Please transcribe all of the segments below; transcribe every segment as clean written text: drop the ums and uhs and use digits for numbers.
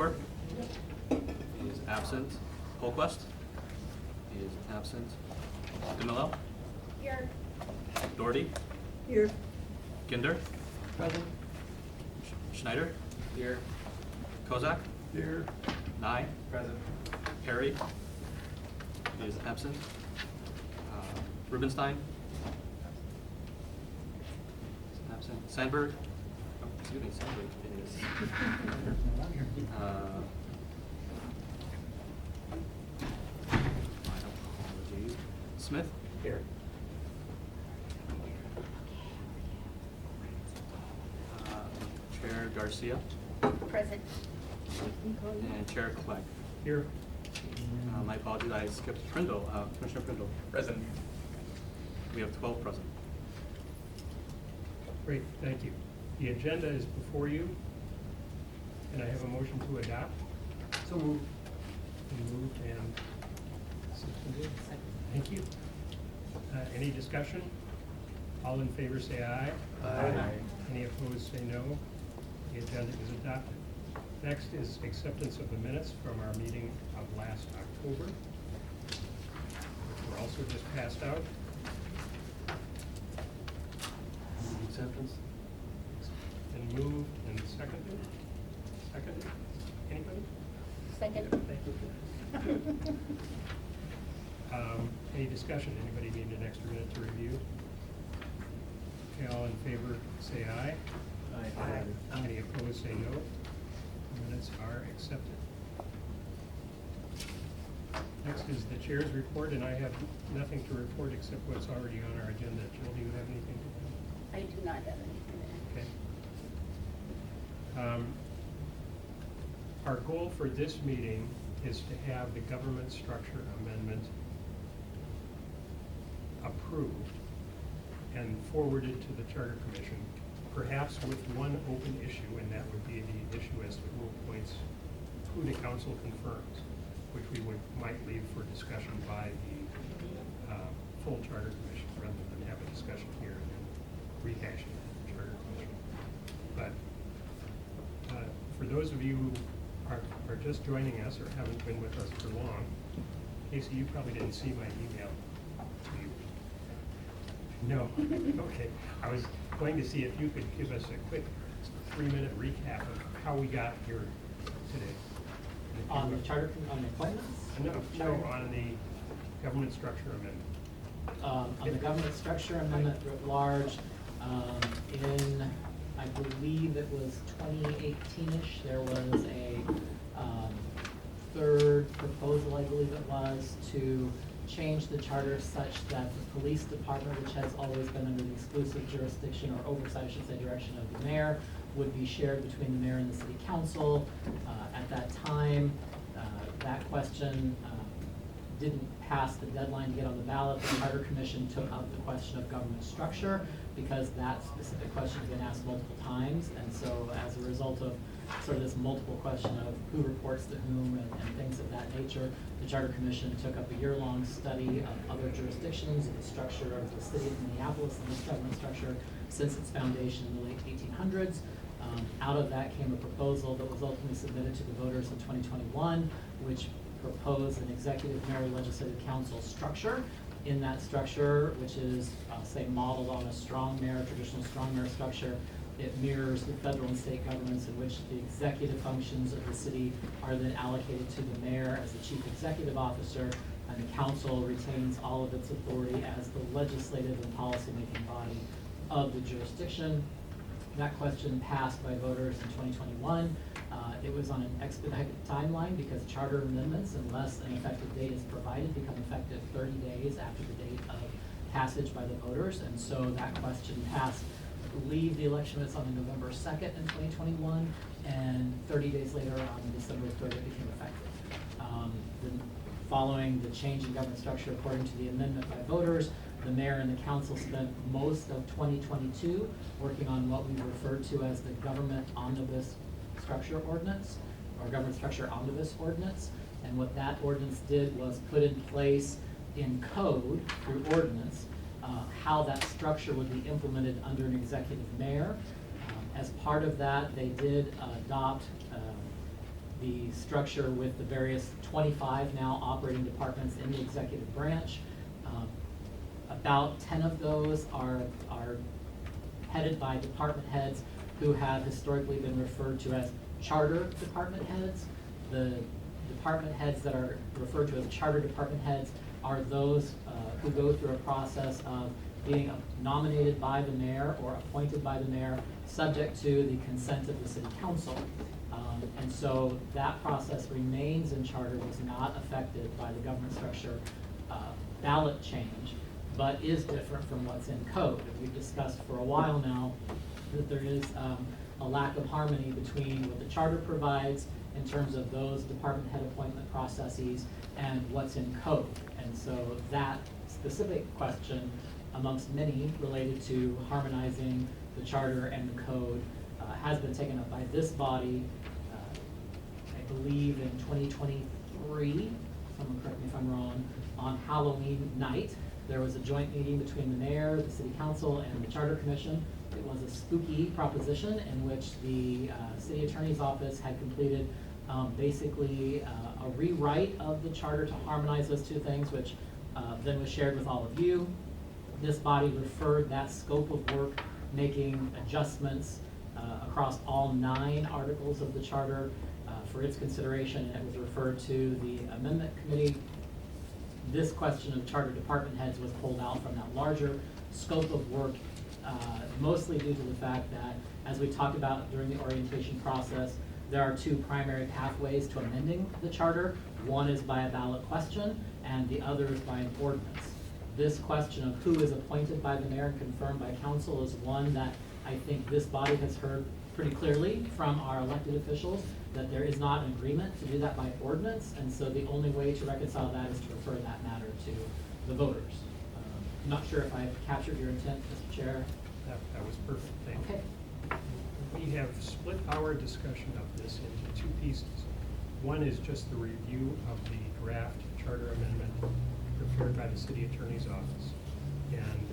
Cooper? He is absent. Holquist? He is absent. DeMillo? Here. Doherty? Here. Ginder? Present. Schneider? Here. Kozak? Here. Nye? Present. Perry? He is absent. Rubenstein? Absent. Sandberg? Oh, excuse me, Sandberg is. My apologies. Smith? Here. Chair Garcia? Present. And Chair Clegg. Here. My apologies, I skipped Prindle, Commissioner Prindle. Present. We have 12 present. Great, thank you. The agenda is before you. Can I have a motion to adopt? So moved. Moved and seconded. Thank you. Any discussion? All in favor say aye. Aye. Any opposed say no. The agenda is adopted. Next is acceptance of the minutes from our meeting of last October, which were also just passed out. Acceptance? And moved and seconded. Seconded. Anybody? Second. Thank you. Any discussion? Anybody need an extra minute to review? Okay, all in favor say aye. Aye. Any opposed say no. Minutes are accepted. Next is the chair's report, and I have nothing to report except what's already on our agenda. Jill, do you have anything to do? I do not have anything. Okay. Our goal for this meeting is to have the government structure amendment approved and forwarded to the Charter Commission, perhaps with one open issue, and that would be the issue as to who appoints, who the council confirms, which we might leave for discussion by the full Charter Commission rather than have a discussion here and then rehashing it at the Charter Commission. But for those of you who are just joining us or haven't been with us for long, Casey, you probably didn't see my email to you. No, okay. I was going to see if you could give us a quick 3-minute recap of how we got here today. On the charter, on the appointments? No, on the government structure amendment. On the government structure amendment writ large, in, I believe it was 2018-ish, there was a third proposal, I believe it was, to change the charter such that the police department, which has always been under the exclusive jurisdiction or oversight, I should say, direction of the mayor, would be shared between the mayor and the city council. At that time, that question didn't pass the deadline to get on the ballot. The Charter Commission took out the question of government structure because that specific question has been asked multiple times. And so as a result of sort of this multiple question of who reports to whom and things of that nature, the Charter Commission took up a year-long study of other jurisdictions, the structure of the City of Minneapolis and this government structure since its foundation in the late 1800s. Out of that came a proposal that was ultimately submitted to the voters in 2021, which proposed an executive mayor legislative council structure. In that structure, which is, say, modeled on a strong mayor, traditional strong mayor structure, it mirrors the federal and state governments in which the executive functions of the city are then allocated to the mayor as the chief executive officer, and the council retains all of its authority as the legislative and policymaking body of the jurisdiction. That question passed by voters in 2021. It was on an expedited timeline because charter amendments, unless an effective date is provided, become effective 30 days after the date of passage by the voters. And so that question passed, I believe the election was on November 2nd in 2021, and 30 days later on December 3rd it became effective. Following the change in government structure according to the amendment by voters, the mayor and the council spent most of 2022 working on what we refer to as the government omnibus structure ordinance, or government structure omnibus ordinance. And what that ordinance did was put in place in code through ordinance how that structure would be implemented under an executive mayor. As part of that, they did adopt the structure with the various 25 now operating departments in the executive branch. About 10 of those are headed by department heads who have historically been referred to as charter department heads. The department heads that are referred to as charter department heads are those who go through a process of being nominated by the mayor or appointed by the mayor, subject to the consent of the city council. And so that process remains in charter, was not affected by the government structure ballot change, but is different from what's in code. And we've discussed for a while now that there is a lack of harmony between what the charter provides in terms of those department head appointment processes and what's in code. And so that specific question, amongst many related to harmonizing the charter and the code, has been taken up by this body, I believe in 2023, someone correct me if I'm wrong, on Halloween night. There was a joint meeting between the mayor, the city council, and the charter commission. It was a spooky proposition in which the city attorney's office had completed basically a rewrite of the charter to harmonize those two things, which then was shared with all of you. This body referred that scope of work, making adjustments across all 9 articles of the charter for its consideration, and it was referred to the amendment committee. This question of charter department heads was pulled out from that larger scope of work, mostly due to the fact that, as we talked about during the orientation process, there are 2 primary pathways to amending the charter. One is by a ballot question, and the other is by an ordinance. This question of who is appointed by the mayor and confirmed by council is one that I think this body has heard pretty clearly from our elected officials, that there is not an agreement to do that by ordinance, and so the only way to reconcile that is to refer that matter to the voters. I'm not sure if I've captured your intent, Mr. Chair. That was perfect, thank you. Okay. We have split our discussion of this into 2 pieces. One is just the review of the draft charter amendment prepared by the city attorney's office. And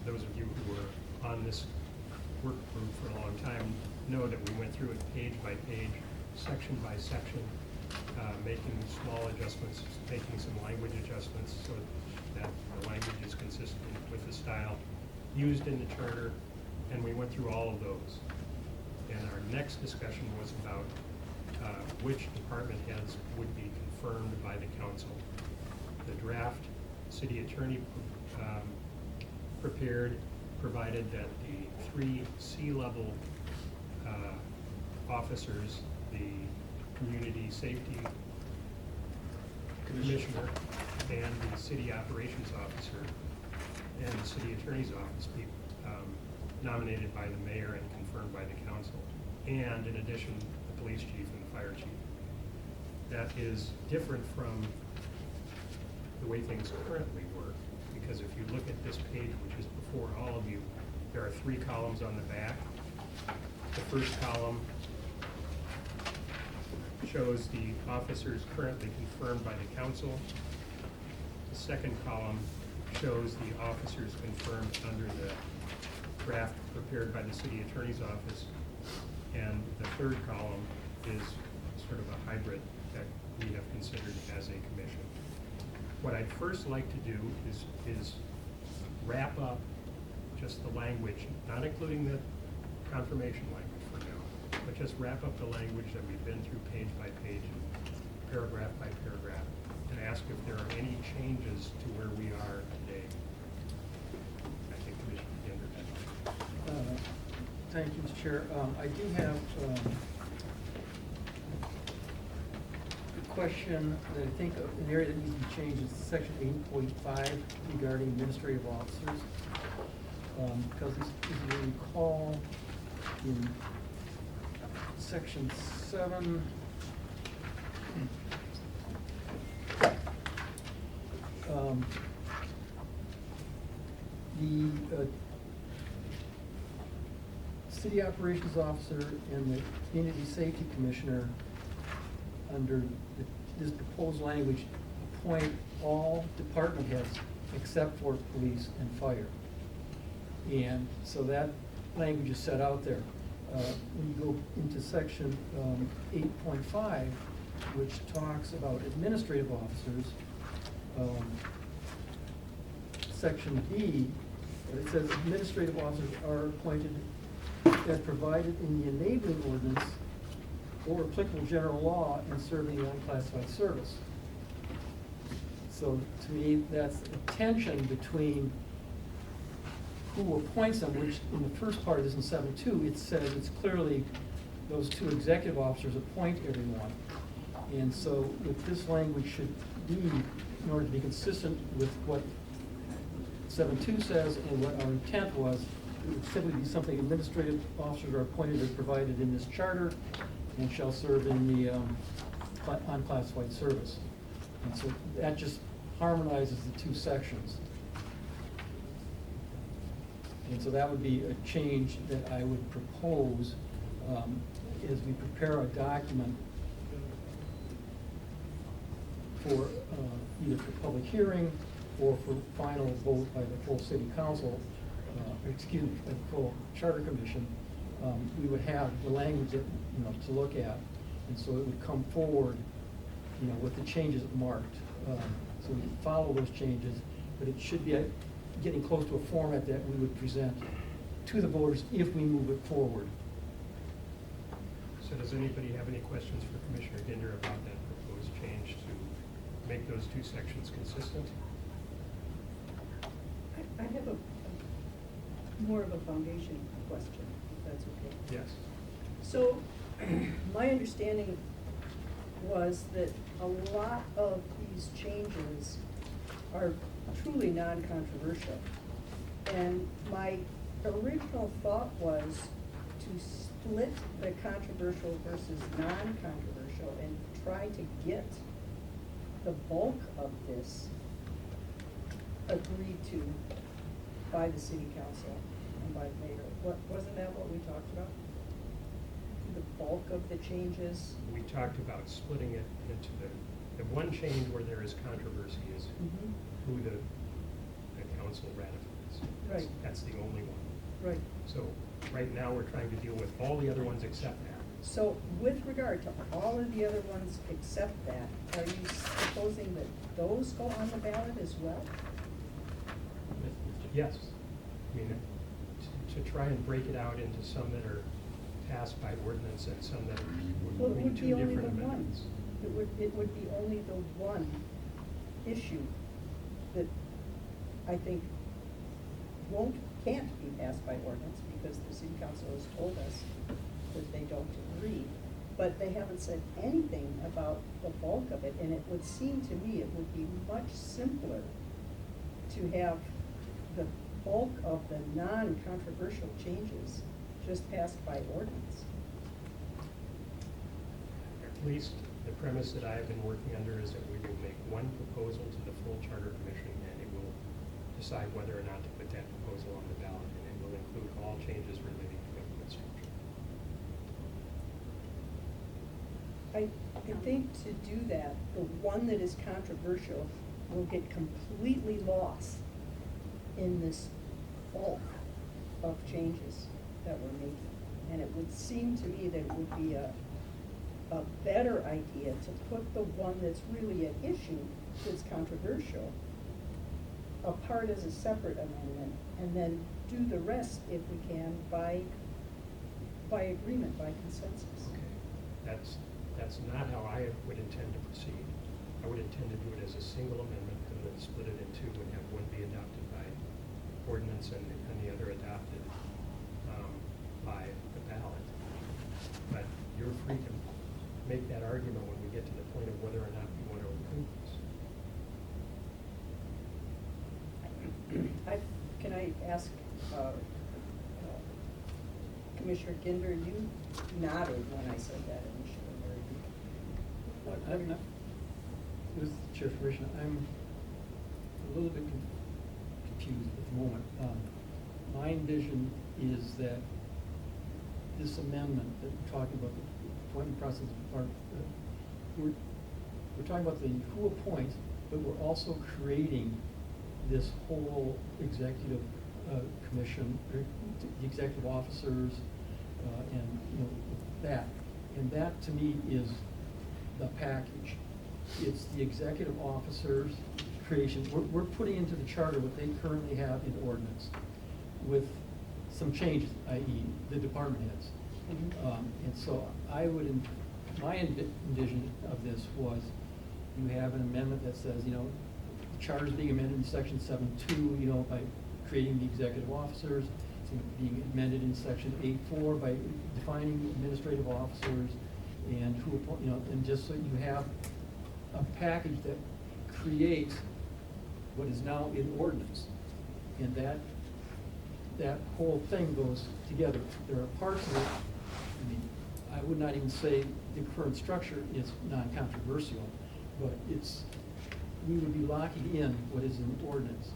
those of you who were on this work group for a long time know that we went through it page by page, section by section, making small adjustments, making some language adjustments so that the language is consistent with the style used in the charter, and we went through all of those. And our next discussion was about which department heads would be confirmed by the council. The draft city attorney prepared provided that the 3 C-level officers, the community safety commissioner and the city operations officer and the city attorney's office be nominated by the mayor and confirmed by the council. And in addition, the police chief and the fire chief. That is different from the way things currently work, because if you look at this page, which is before all of you, there are 3 columns on the back. The first column shows the officers currently confirmed by the council. The second column shows the officers confirmed under the draft prepared by the city attorney's office. And the third column is sort of a hybrid that we have considered as a commission. What I'd first like to do is wrap up just the language, not including the confirmation language for now, but just wrap up the language that we've been through page by page, paragraph by paragraph, and ask if there are any changes to where we are today. I think Commissioner Ginder had. Thank you, Mr. Chair. I do have a question that I think an area that needs to be changed is section 8.5 regarding administrative officers. Because as you recall, in section 7, the city operations officer and the community safety commissioner, under this proposed language, appoint all department heads except for police and fire. And so that language is set out there. When you go into section 8.5, which talks about administrative officers, section B, it says administrative officers are appointed as provided in the enabling ordinance or applicable general law and serving the unclassified service. So to me, that's a tension between who appoints them, which in the first part is in 7.2, it says it's clearly those two executive officers appoint everyone. And so what this language should be, in order to be consistent with what 7.2 says and what our intent was, it would simply be something: administrative officers are appointed as provided in this charter and shall serve in the unclassified service. And so that just harmonizes the two sections. And so that would be a change that I would propose as we prepare a document for either for public hearing or for final vote by the full city council, excuse me, by the full charter commission. We would have the language that, to look at, and so it would come forward, with the changes marked. So we can follow those changes, but it should be getting close to a format that we would present to the voters if we move it forward. So does anybody have any questions for Commissioner Ginder about that proposed change to make those two sections consistent? I have a more of a foundation question, if that's okay. Yes. So, my understanding was that a lot of these changes are truly non-controversial. And my original thought was to split the controversial versus non-controversial and try to get the bulk of this agreed to by the city council and by the mayor. Wasn't that what we talked about? The bulk of the changes? We talked about splitting it into the one change where there is controversy is Mhm. who the council ratifies. Right. That's the only one. Right. So right now, we're trying to deal with all the other ones except that. So with regard to all of the other ones except that, are you supposing that those go on the ballot as well? Yes. I mean, to try and break it out into some that are passed by ordinance and some that Well, would it be would two be only the different one. amendments. It would be only the one issue that I think can't be passed by ordinance because the city council has told us that they don't agree. But they haven't said anything about the bulk of it, and it would seem to me it would be much simpler to have the bulk of the non-controversial changes just passed by ordinance. At least the premise that I have been working under is that we will make one proposal to the full charter commission, and it will decide whether or not to put that proposal on the ballot, and it will include all changes relating to government structure. I think to do that, the one that is controversial will get completely lost in this bulk of changes that we're making. And it would seem to me that it would be a better idea to put the one that's really at issue, that's controversial, apart as a separate amendment, and then do the rest, if we can, by agreement, by consensus. Okay. That's not how I would intend to proceed. I would intend to do it as a single amendment and then split it in two and have one be adopted by ordinance and the other adopted by the ballot. But you're free to make that argument when we get to the point of whether or not we want to approve this. Can I ask, Commissioner Ginder, you nodded when I said that initially. This is the Chair Commissioner. I'm a little bit confused at the moment. My vision is that this amendment that we're talking about, the appointment process, we're talking about the who appoints, but we're also creating this whole executive commission, or the executive officers, and that. And that, to me, is the package. It's the executive officers' creation. We're putting into the charter what they currently have in ordinance with some changes, i.e. the department heads. And so I would, my envision of this was, you have an amendment that says, the charter's being amended in section 7.2, by creating the executive officers. It's being amended in section 8.4 by defining administrative officers and who, and just so you have a package that creates what is now in ordinance. And that whole thing goes together. There are parts of it, I would not even say the current structure is non-controversial, but we would be locking in what is in ordinance.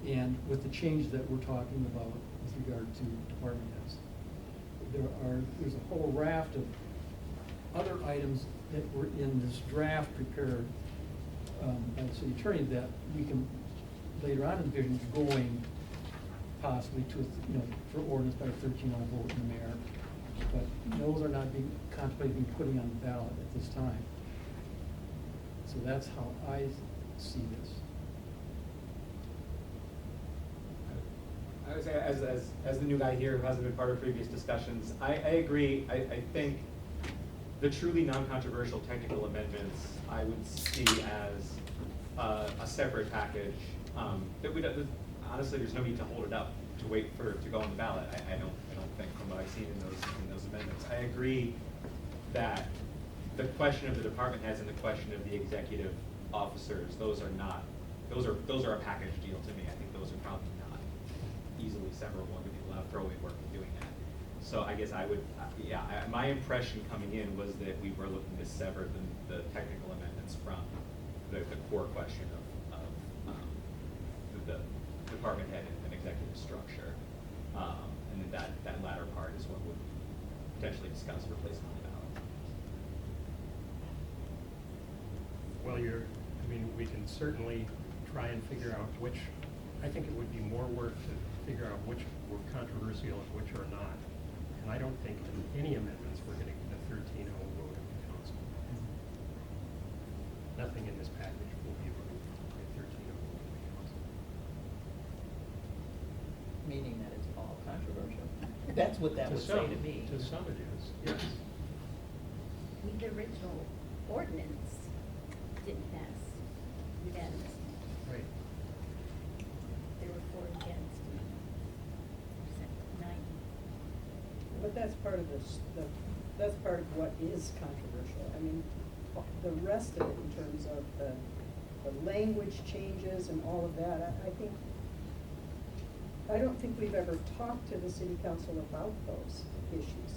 And with the change that we're talking about with regard to department heads. There's a whole raft of other items that were in this draft prepared by the city attorney that we can later on envision going possibly to, for ordinance by a 13-0 vote in the mayor. But those are not being contemplated being putting on the ballot at this time. So that's how I see this. I would say, as the new guy here who hasn't been part of previous discussions, I agree. I think the truly non-controversial technical amendments I would see as a separate package. Honestly, there's no need to hold it up to wait for it to go on the ballot. I don't think, from what I've seen in those amendments. I agree that the question of the department heads and the question of the executive officers, those are a package deal to me. I think those are probably not easily severable and would be a lot of throwaway work in doing that. So I guess my impression coming in was that we were looking to sever the technical amendments from the core question of the department head and executive structure. And then that latter part is what would potentially discuss for placement on the ballot. Well, we can certainly try and figure out which, I think it would be more work to figure out which were controversial and which are not. And I don't think in any amendments we're going to get a 13-0 vote of the council. Nothing in this package will be approved by a 13-0 vote of the council. Meaning that it's all controversial. That's what that would say to me. To some it is, yes. The original ordinance didn't pass unanimously. Right. There were 4 against, 9. But that's part of that's part of what is controversial. I mean, the rest of it in terms of the language changes and all of that, I don't think we've ever talked to the city council about those issues,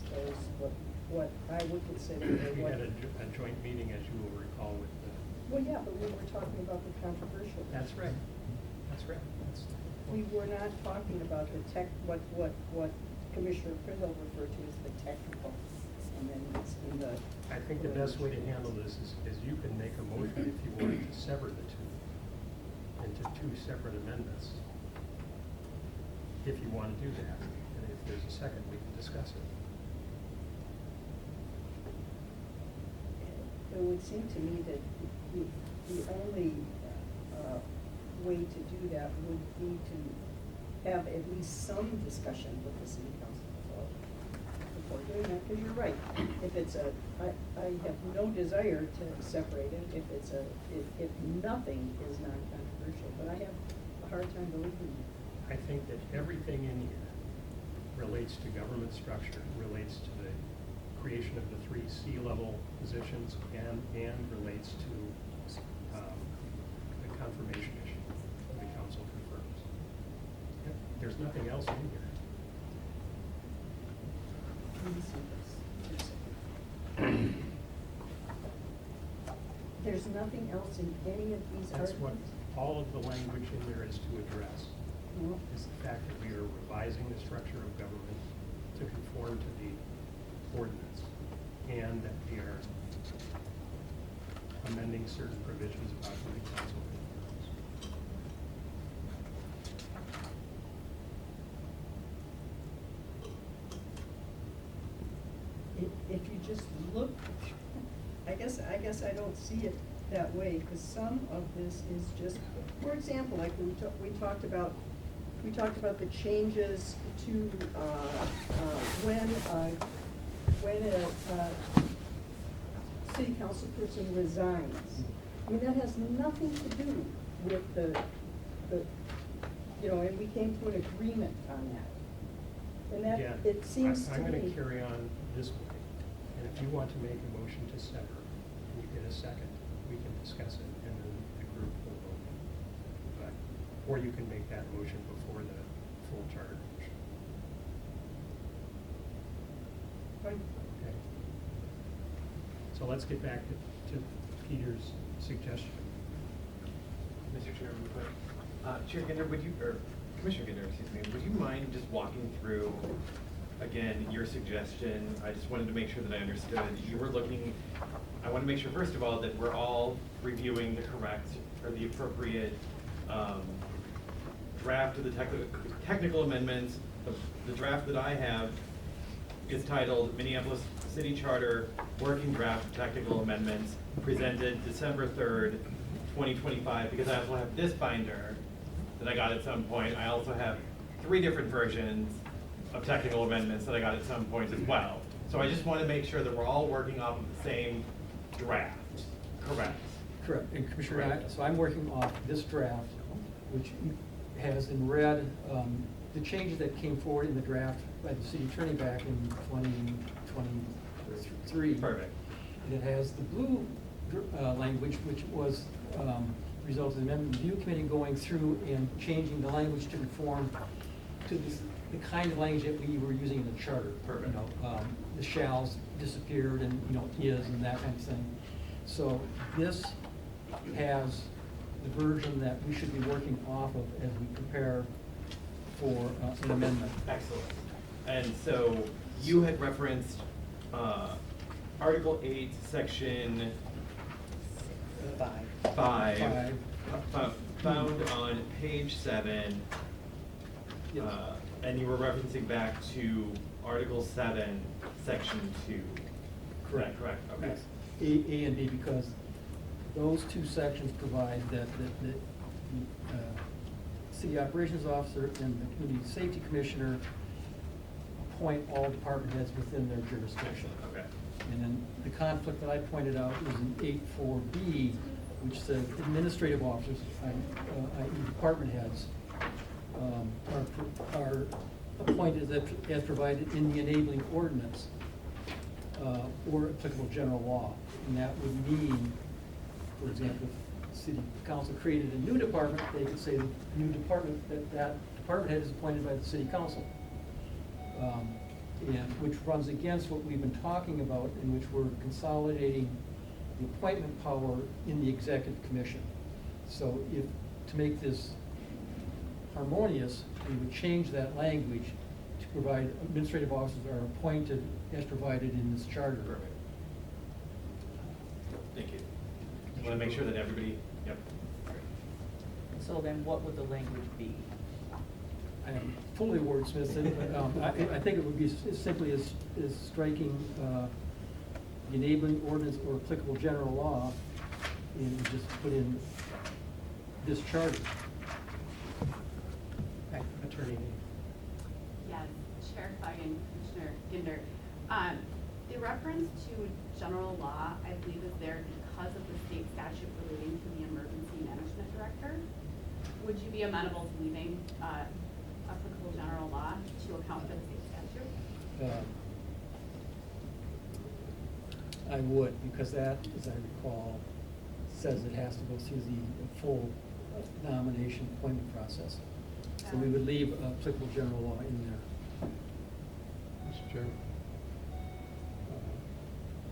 what I would consider. We had a joint meeting, as you will recall, with the. Well, yeah, but we were talking about the controversial. That's right. That's right. We were not talking about what Commissioner Prindle referred to as the technical, and then it's in the. I think the best way to handle this is you can make a motion if you wanted to sever the two into 2 separate amendments. If you want to do that, and if there's a second, we can discuss it. It would seem to me that the only way to do that would be to have at least some discussion with the city council before doing that, because you're right. If it's I have no desire to separate it if nothing is non-controversial, but I have a hard time believing that. I think that everything in here relates to government structure, relates to the creation of the 3 C-level positions, and relates to the confirmation issue the council confirms. There's nothing else in here. Let me see this. There's nothing else in any of these That's what articles? all of the language in there is to address. No. Is the fact that we are revising the structure of government to conform to the ordinance, and that we are amending certain provisions about who the council confirms. If you just look, I guess I don't see it that way, because some of this is just, for example, like we talked about the changes to, when a city council person resigns. I mean, that has nothing to do with the, and we came to an agreement on that. And that, Again, it seems to me. I'm gonna carry on this way, and if you want to make a motion to sever, and you get a second, we can discuss it, and then the group will vote. But, or you can make that motion before the full charter commission. Fine. Okay. So let's get back to Peter's suggestion. Mr. Chairman, Chair Ginder, would you, or Commissioner Ginder, excuse me, would you mind just walking through, again, your suggestion? I just wanted to make sure that I understood. You were looking, I want to make sure, first of all, that we're all reviewing the correct or the appropriate draft of the technical amendments. The draft that I have is titled Minneapolis City Charter Working Draft Technical Amendments, presented December 3rd, 2025, because I also have this binder that I got at some point. I also have 3 different versions of technical amendments that I got at some point as well. So I just want to make sure that we're all working off of the same draft, correct? Correct, and Commissioner, so I'm working off this draft, which has in red, the changes that came forward in the draft by the city attorney back in 2023. Perfect. And it has the blue language, which was result of the amendment review committee going through and changing the language to conform to the kind of language that we were using in the charter. Perfect. You know, the shalls disappeared and, is and that kind of thing. So this has the version that we should be working off of as we prepare for an amendment. Excellent. And so you had referenced Article 8, Section 5, found on page 7, Yes. and you were referencing back to Article 7, Section 2. Correct. Correct, okay. Yes. A and B, because those 2 sections provide that the city operations officer and the community safety commissioner appoint all department heads within their jurisdiction. Okay. And then the conflict that I pointed out was in 8.4B, which says administrative officers, i.e. department heads, are appointed as provided in the enabling ordinance or applicable general law. And that would mean, for example, if the city council created a new department, they could say the new department, that department head is appointed by the city council. And which runs against what we've been talking about, in which we're consolidating the appointment power in the executive commission. So to make this harmonious, we would change that language to provide administrative officers are appointed as provided in this charter. Perfect. Thank you. I want to make sure that everybody, yep. So then what would the language be? I am fully wordsmithed it, but I think it would be as simply as striking the enabling ordinance or applicable general law and just put in this charter. Attorney. Yes, Chair Fagan, Commissioner Ginder. The reference to general law, I believe, is there because of the state statute relating to the emergency management director. Would you be amenable to leaving applicable general law to account for the state statute? I would, because that, as I recall, says it has to go through the full nomination appointment process. So we would leave applicable general law in there. Mr. Chairman,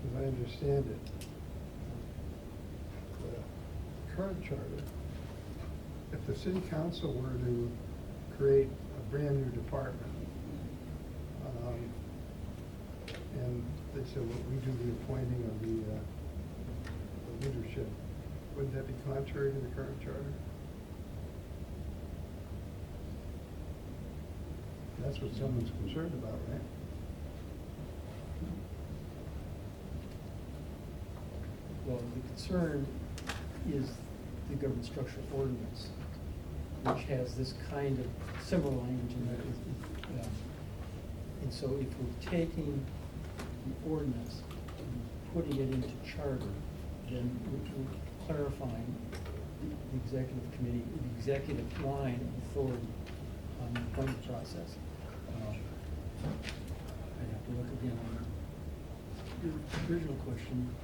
as I understand it, the current charter, if the city council were to create a brand new department, and they said, well, we do the appointing of the leadership, wouldn't that be contrary to the current charter? That's what someone's concerned about, right? Well, the concern is the government structure ordinance, which has this kind of similar language in there. And so if we're taking the ordinance and putting it into charter, then we're clarifying the executive committee, the executive line of authority on the appointment process. I'd have to look again on your original question.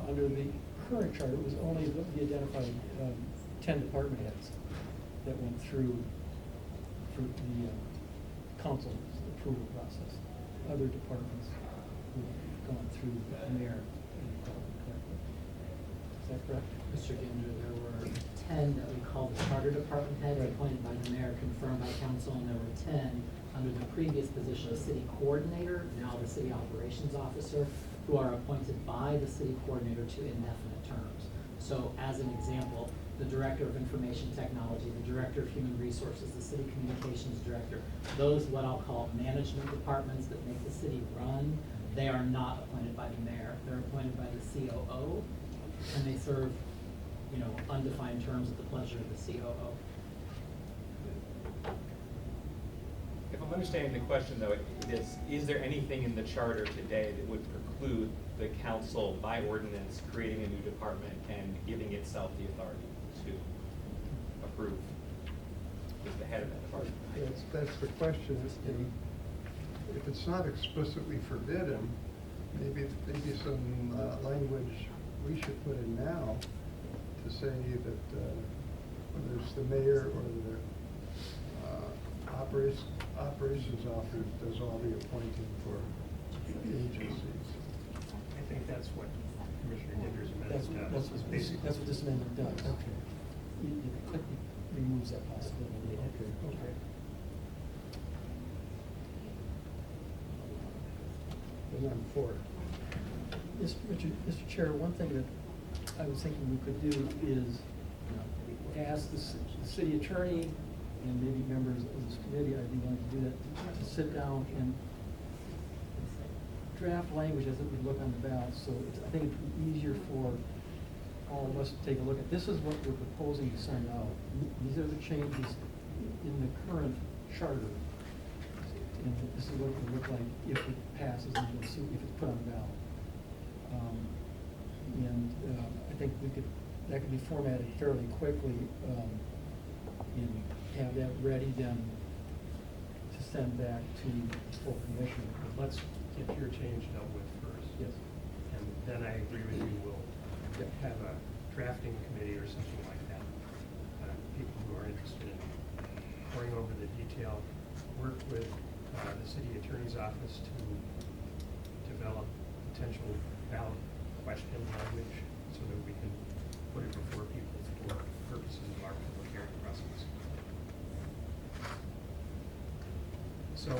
Under the current charter, it was only the identified 10 department heads that went through the council's approval process. Other departments have gone through the mayor and department correctly. Is that correct? Mr. Ginder, there were 10 that we call the charter department heads Right. appointed by the mayor, confirmed by council, and there were 10 under the previous position of city coordinator, now the city operations officer, who are appointed by the city coordinator to indefinite terms. So as an example, the director of information technology, the director of human resources, the city communications director, those what I'll call management departments that make the city run, they are not appointed by the mayor. They're appointed by the COO, and they serve, undefined terms at the pleasure of the COO. If I'm understanding the question, though, is there anything in the charter today that would preclude the council by ordinance creating a new department and giving itself the authority to approve as the head of that department? That's the question. If it's not explicitly forbidden, maybe some language we should put in now to say that whether it's the mayor or the operations office does all the appointing for agencies. I think that's what Commissioner Ginder's amendment does. That's what this amendment does. Okay. It removes that possibility. Okay. And I'm for it. Mr. Chair, one thing that I was thinking we could do is ask the city attorney and maybe members of this committee, I'd be willing to do that, to sit down and draft language as it would look on the ballot. So I think it'd be easier for all of us to take a look at. This is what we're proposing to send out. These are the changes in the current charter. And this is what it would look like if it passes and we'll see if it's put on the ballot. I think that could be formatted fairly quickly, and have that ready then to send back to the full commission. Let's get your change dealt with first. Yes. And then I agree with you, we'll have a drafting committee or something like that. People who are interested in going over the detail, work with the city attorney's office to develop potential ballot question language so that we can put it before people for purposes of our public hearing process. So,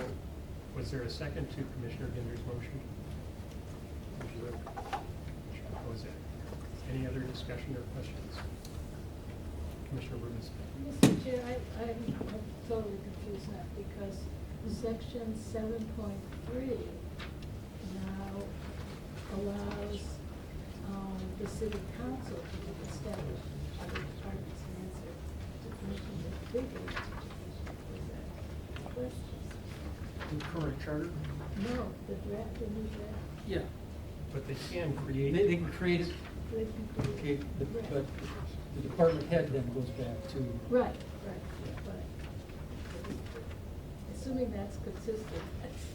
was there a second to Commissioner Ginder's motion? Commissioner Bozak. Any other discussion or questions? Commissioner Rubinstein. Mr. Chair, I'm totally confused now because section 7.3 now allows the city council to establish other departments and answer to Commissioner Bigger's question. The current charter? No, the new draft. Yeah. But they can create. They can create it, They can okay, create- right. but the department head then goes back to. Right, but assuming that's consistent, it's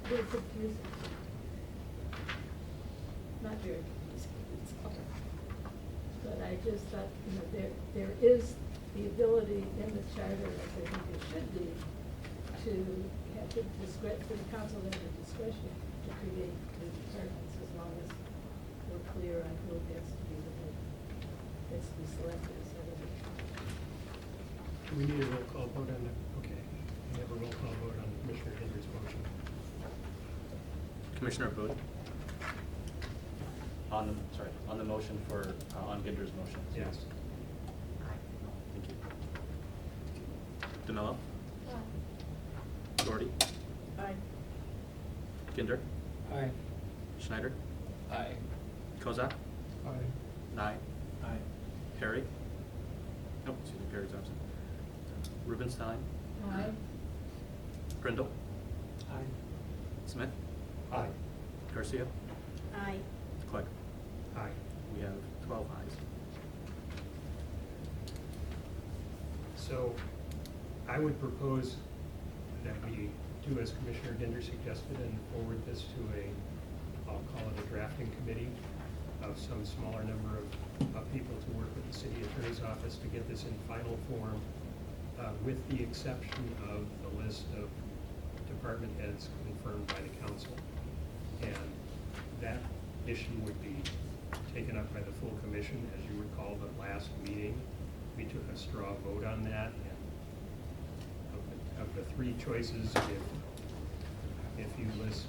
very confusing. Not very confusing, but I just thought, there is the ability in the charter, as I think it should be, to have the discretion, for the council to have the discretion to create new departments as long as we're clear on who gets to be the head, gets to be selected as head of it. Do we need a roll call vote on that? Okay. We have a roll call vote on Commissioner Ginder's motion. Commissioner Boone? On the motion for, on Ginder's motion? Yes. Thank you. DeMello? Doherty? Aye. Ginder? Aye. Schneider? Aye. Kozak? Aye. Nye? Aye. Perry? Nope, excuse me, Perry's absent. Rubenstein? Aye. Brindle? Aye. Smith? Aye. Garcia? Aye. Clegg? Aye. We have 12 ayes. So I would propose that we do as Commissioner Ginder suggested and forward this to I'll call it a drafting committee of some smaller number of people to work with the city attorney's office to get this in final form, with the exception of the list of department heads confirmed by the council. And that issue would be taken up by the full commission. As you recall, the last meeting, we took a straw vote on that, and of the three choices, if you list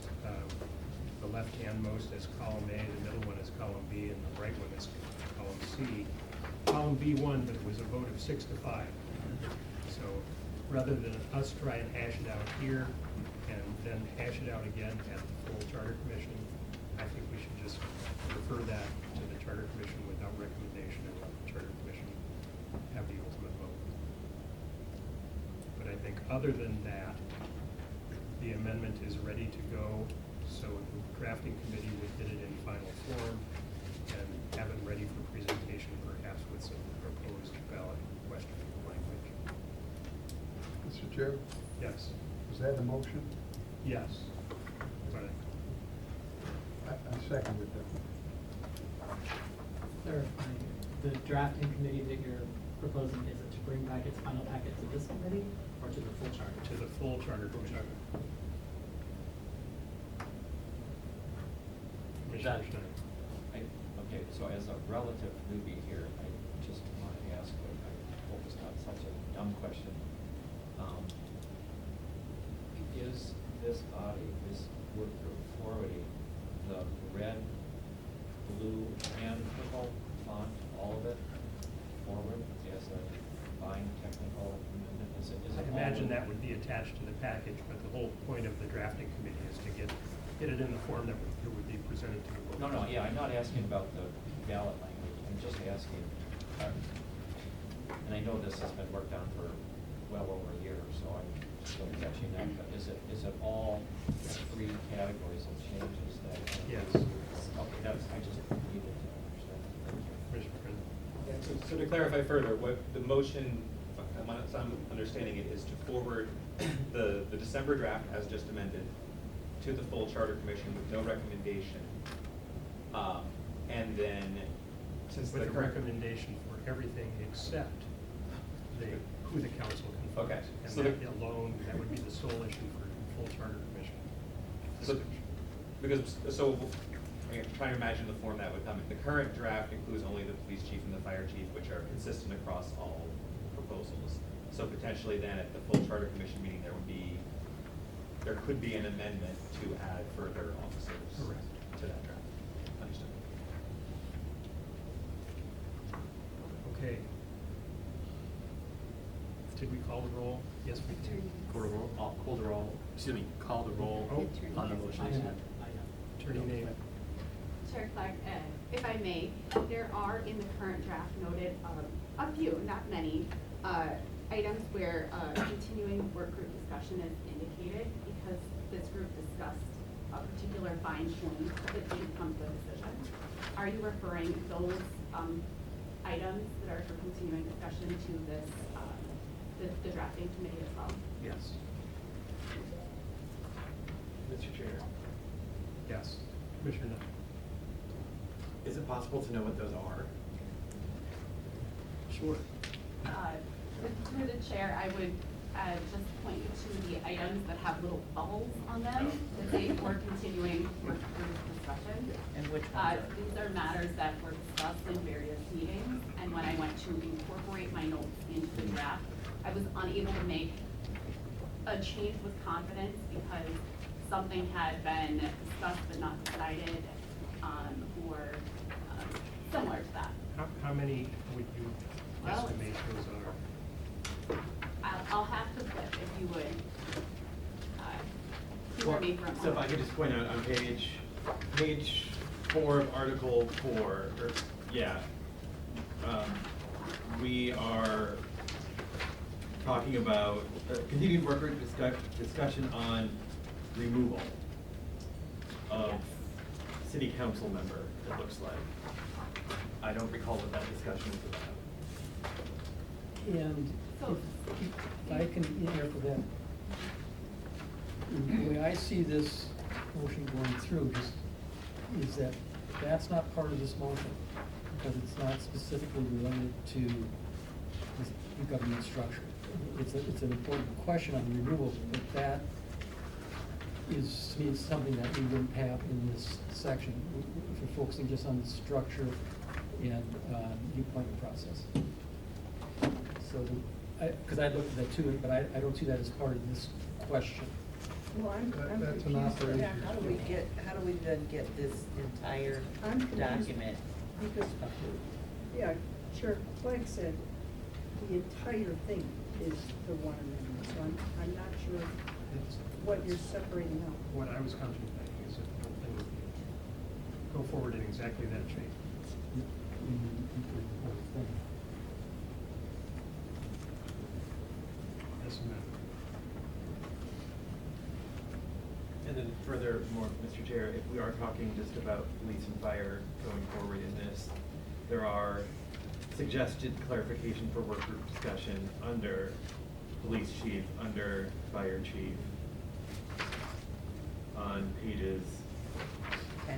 the left-hand most as column A, the middle one as column B, and the right one as column C, column B won, but it was a vote of 6-5. So rather than us try and hash it out here and then hash it out again at the full charter commission, I think we should just refer that to the charter commission without recommendation and let the charter commission have the ultimate vote. But I think other than that, the amendment is ready to go, so the drafting committee would get it in final form and have it ready for presentation, perhaps with some proposed ballot question language. Mr. Chair, Yes. was that a motion? Yes. But I seconded that. Clarifying, the drafting committee that you're proposing, is it to bring back its final packet to this committee or to the full charter? to the full charter commission. Commissioner That- Schneider. Okay, so as a relative newbie here, I just want to ask, I hope it's not such a dumb question. Is this body, this work group forwarding the red, blue, and purple font, all of it, forward as a combined technical amendment? Is it I all imagine in- that would be attached to the package, but the whole point of the drafting committee is to get it in the form that would be presented to the voters. No, yeah, I'm not asking about the ballot language, I'm just asking, and I know this has been worked on for well over a year, so I'm still catching that, but is it all three categories of changes that? Yes. Okay, that's, I just needed to understand. Thank you. Commissioner Brindle. Yeah, so to clarify further, what the motion, as I'm understanding it, is to forward the December draft as just amended to the full charter commission with no recommendation. And then, since the With a current. recommendation for everything except who the council confirms. Okay, And so that the- alone, that would be the sole issue for full charter commission. So, because, so, I'm trying to imagine the form that would come. The current draft includes only the police chief and the fire chief, which are consistent across all proposals. So potentially then at the full charter commission meeting, there could be an amendment to add further officers. Correct. To that draft. Understood. Okay. Did we call the roll? Yes, we did. Call the roll Oh. on the I motion. have. Attorney name. Chair Clark, if I may, there are in the current draft noted a few, not many, items where continuing work group discussion is indicated because this group discussed a particular fine point that didn't come to a decision. Are you referring those items that are for continuing discussion to this, the drafting committee as well? Yes. Mr. Chair, Yes. Commissioner Nutt. is it possible to know what those are? Sure. Through the chair, I would just point you to the items that have little bubbles on them, that say for continuing work group discussion. And which ones are? These are matters that were discussed in various meetings, and when I went to incorporate my notes into the draft, I was unable to make a change with confidence because something had been discussed but not decided, or similar to that. How many would you Well, estimate those are? I'll have to flip if you would, humor me for a moment. So if I could just point out on page 4 of Article 4, or, yeah, we are talking about continued work group discussion on removal of Yes. city council member, it looks like. I don't recall what that discussion is about. And So- if I can interrupt for that. The way I see this motion going through is that that's not part of this motion, because it's not specifically related to the government structure. It's an important question on removal, but that is, to me, something that we wouldn't have in this section. If we're focusing just on the structure and the appointment process. So, because I looked at that too, but I don't see that as part of this question. Well, I'm That's an confused. operation. How do we then get this entire I'm confused document? Because, yeah, Chair Clegg said the entire thing is the one amendment, so I'm not sure It's- what you're separating out. What I was contemplating is if the whole thing would go forward in exactly that shape. This amendment. And then furthermore, Mr. Chair, if we are talking just about police and fire going forward in this, there are suggested clarification for work group discussion under police chief, under fire chief, on pages Okay.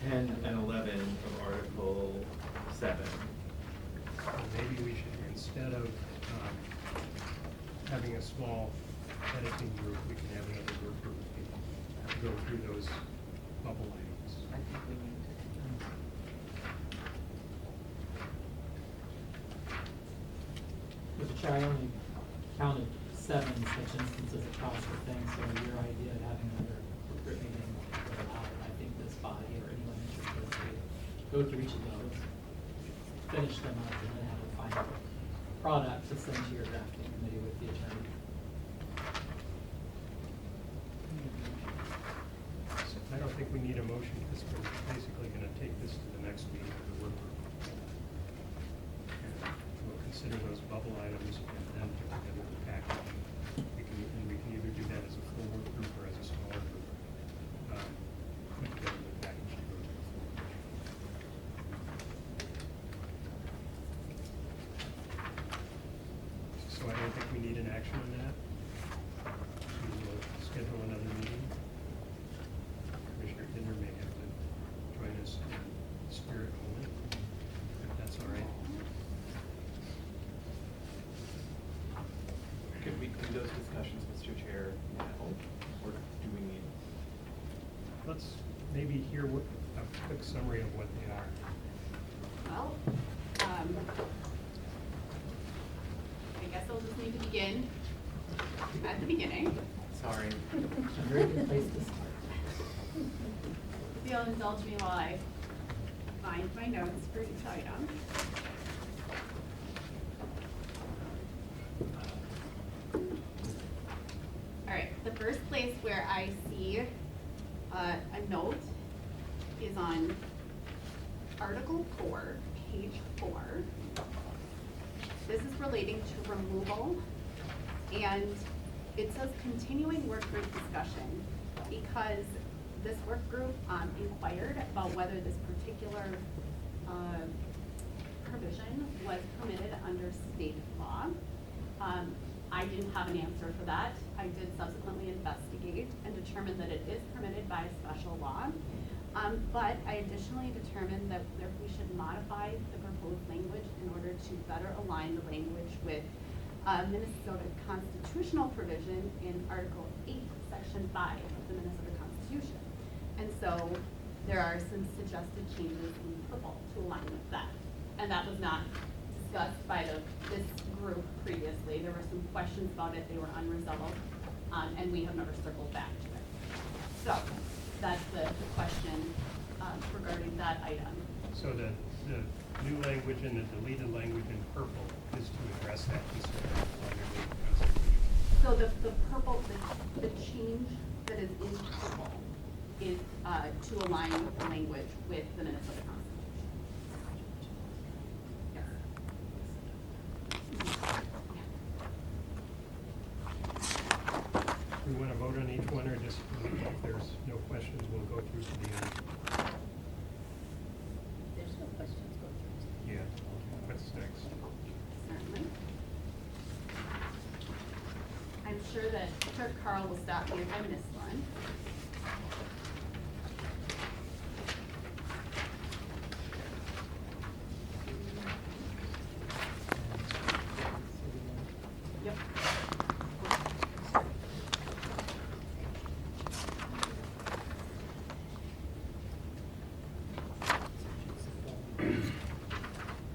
10 and 11 of Article 7. Maybe we should, instead of having a small editing group, we can have another group of people to go through those bubble items. I think we need to. Mr. Chair, I only counted 7 such instances of possible things, so your idea of having another group meeting would allow, I think, this body or anyone interested to go through each of those, finish them up, and then have a final product to send to your drafting committee with the attorney. So I don't think we need a motion, because we're basically gonna take this to the next meeting of the work group. And we'll consider those bubble items and then put together the package. We can either do that as a full work group or as a smaller group. Put together the package to go to the full work group. So I don't think we need an action on that. We will schedule another meeting. Commissioner Kinder may have to join us in spirit only, if that's all right. Could we do those discussions, Mr. Chair, now, or do we need? Let's maybe hear a quick summary of what they are. Well, I guess I'll just need to begin at the beginning. Sorry. A very good place to start. If you'll indulge me while I find my notes for each item. All right, the first place where I see a note is on Article 4, page 4. This is relating to removal, and it says continuing work group discussion, because this work group inquired about whether this particular provision was permitted under state law. I didn't have an answer for that. I did subsequently investigate and determined that it is permitted by special law. But I additionally determined that we should modify the proposed language in order to better align the language with Minnesota constitutional provision in Article 8, Section 5 of the Minnesota Constitution. And so there are some suggested changes in purple to align with that. And that was not discussed by this group previously. There were some questions about it, they were unresolved, and we have never circled back to it. So, that's the question regarding that item. So the new language and the deleted language in purple is to address that concern underneath the Constitution. So the purple, the change that is in purple is to align with the language with the Minnesota Constitution. We want to vote on each one, or just, if there's no questions, we'll go through to the end? There's no questions, go through. Yeah, what's next? Certainly. I'm sure that Clerk Carl will stop me if I miss one. Yep.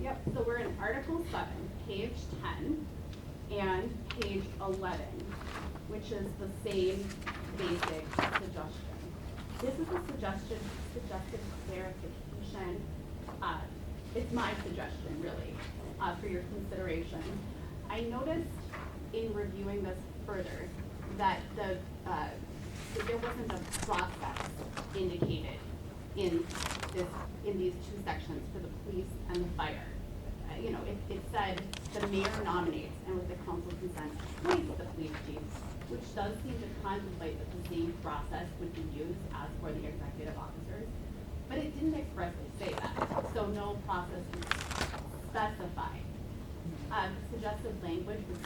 Yep, so we're in Article 7, page 10, and page 11, which is the same basic suggestion. This is a suggested clarification. It's my suggestion, really, for your consideration. I noticed in reviewing this further that there wasn't a process indicated in these two sections for the police and the fire. It said the mayor nominates and with the council consent appoints the police chief, which does seem to contemplate that the same process would be used as for the executive officers, but it didn't expressly say that, so no process was specified. Suggested language would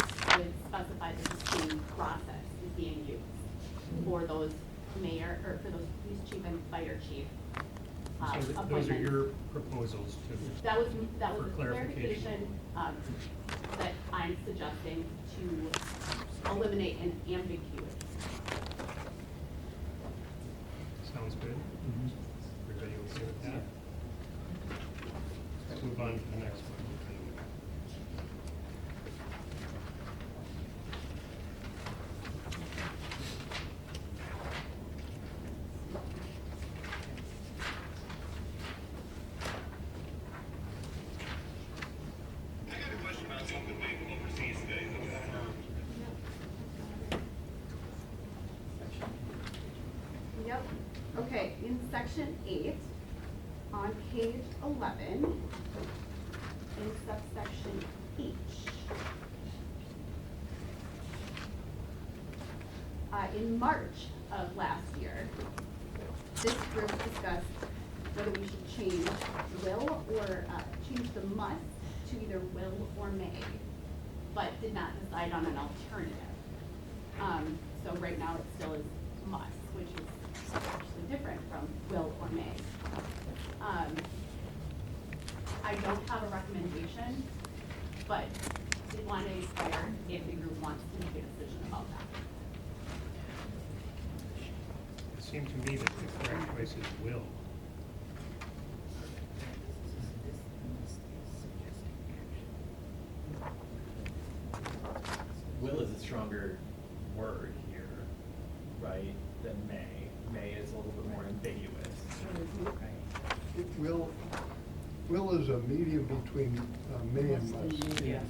specify that the same process is being used for those mayor, or for those police chief and fire chief So those are appointments. your proposals That was for the clarification that I'm suggesting to eliminate an ambiguity. Sounds good? Everybody okay with that? Let's move on to the next one. Yep, okay, in section 8, on page 11, in subsection H. In March of last year, this group discussed whether we should change will or change the must to either will or may, but did not decide on an alternative. So right now it still is must, which is actually different from will or may. I don't have a recommendation, but did want to inquire if the group wants to make a decision about that. It seemed to me that the correct choice is will. Will is a stronger word here, right, than may. May is a little bit more ambiguous. Will is a medium between may and must. Yeah,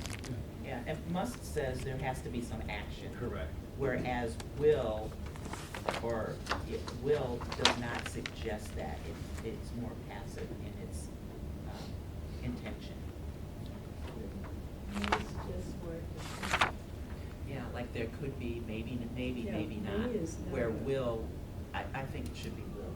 yeah, and must says there has to be some action. Correct. Whereas will does not suggest that. It's more passive in its intention. It's just where Yeah, like there could be maybe, Yeah, maybe not. may is Where not. will, I think it should be will.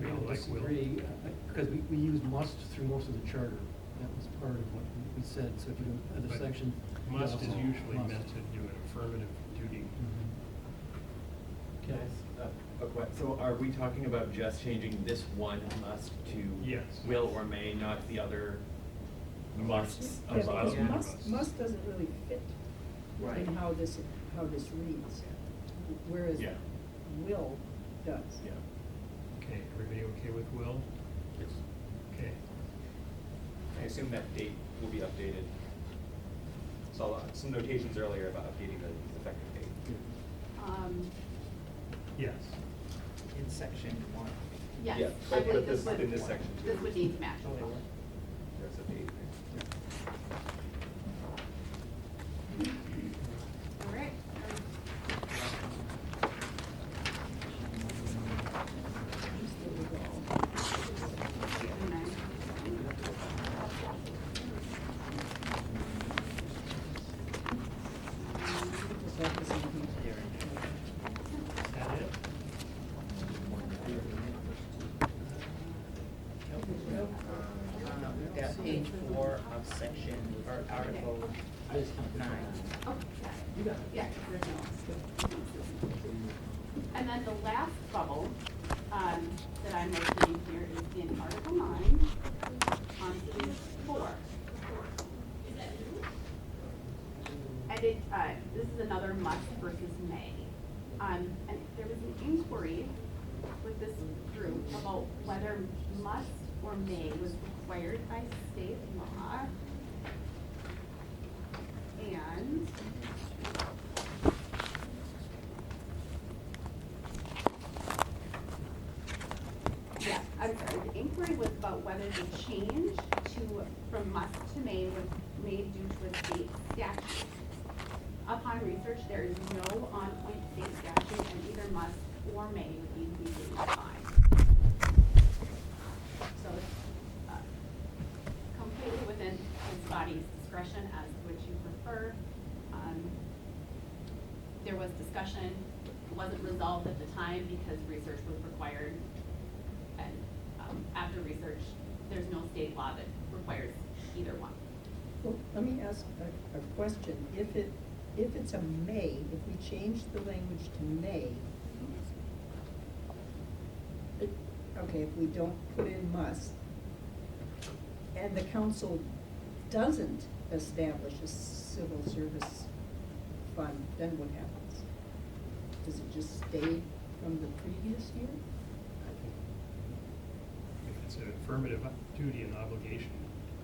We all like will. disagree, because we use must through most of the charter. That was part of what we said, so if you go to the But section. Must is also usually must. meant to do an affirmative duty. Okay. So are we talking about just changing this one must to Yes. will or may, not the other musts Yeah, above? because must doesn't really fit Right. in how this reads, whereas Yeah. will does. Yeah. Okay, everybody okay with will? Yes. Okay. I assume that date will be updated. Saw some notations earlier about updating the effective date. Yes. In section 1. Yes, Yeah, I but believe this- this would, in this section too. this would need to match. There's a date. All right. Is that it? We've got page 4 of section, or article 9. Oh, You got it. yeah, there's no. And then the last bubble, that I'm noting here is in Article 9, on page 4. And it, this is another must versus may. And there was an inquiry with this group about whether must or may was required by state law. And yeah, I'm sorry, the inquiry was about whether the change from must to may was made due to a state statute. Upon research, there is no on-point state statute, and either must or may would be legally defined. So it's completely within his body's discretion as to which you prefer. There was discussion, it wasn't resolved at the time because research was required. And after research, there's no state law that requires either one. Well, let me ask a question. If it's a may, if we change the language to may, okay, if we don't put in must, and the council doesn't establish a civil service fund, then what happens? Does it just stay from the previous year? I think if it's an affirmative duty and obligation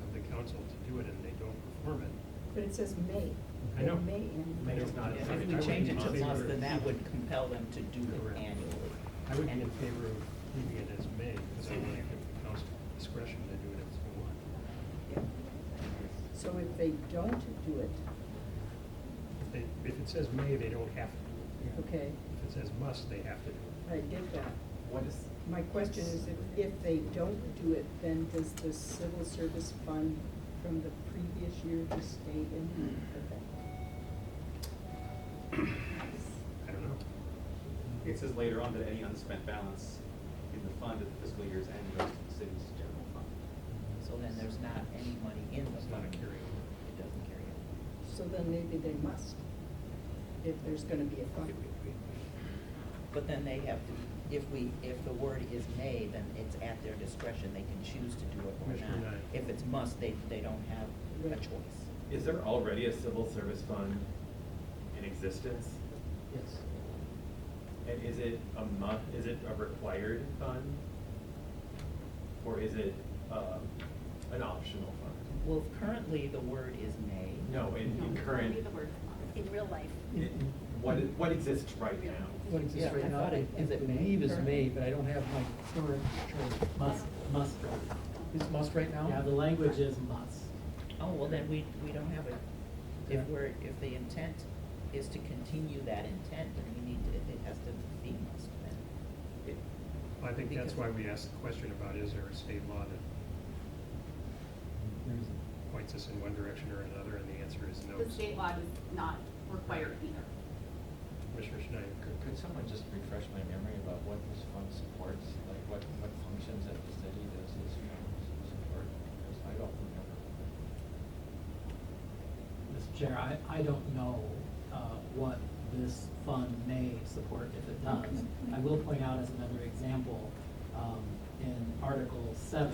of the council to do it and they don't perform it. But it says may. I know. May and. May is not If affirmative. we I would change be it in to favor must, of then that keeping- would compel them to do it Correct. annually. I would be And- in favor of leaving it as may, because I want to give the council discretion to do it as they want. So if they don't do it, If it says may, they don't have to do it. okay, If it says must, they have to do it. I get that. What is? My question is, if they don't do it, then does the civil service fund from the previous year just stay in effect? I don't know. It says later on that any unspent balance in the fund at the fiscal year's end goes to the city's general fund. So then there's not any money in the It's not a fund. carryover. It doesn't carry over. So then maybe they must, if there's gonna be a fund. But then they have to, if the word is may, then it's at their discretion, they can choose to do it or Commissioner not. Nye. If it's must, they don't have a Right. choice. Is there already a civil service fund in existence? Yes. And is it is it a required fund? Or is it, an optional fund? Well, currently, the word is may. No, in No, current, only the word must. In real life. what exists right now? What exists Yeah, right I now, thought I it- is it may believe is currently? may, but I don't have my current choice. Must Is must right now? Yeah, the language is must. Oh, well, then we don't have it. If if the intent is to continue that intent, then we need to, it has to be must then. Well, I think that's Because- why we asked the question about, is there a state law that points us in one direction or another, and the answer is no. The state law does not require either. Commissioner Schneider. Could someone just refresh my memory about what this fund supports? Like what functions at the city does this fund support? Because I don't remember. Mr. Chair, I don't know what this fund may support if it does. I will point out as another example, in Article 7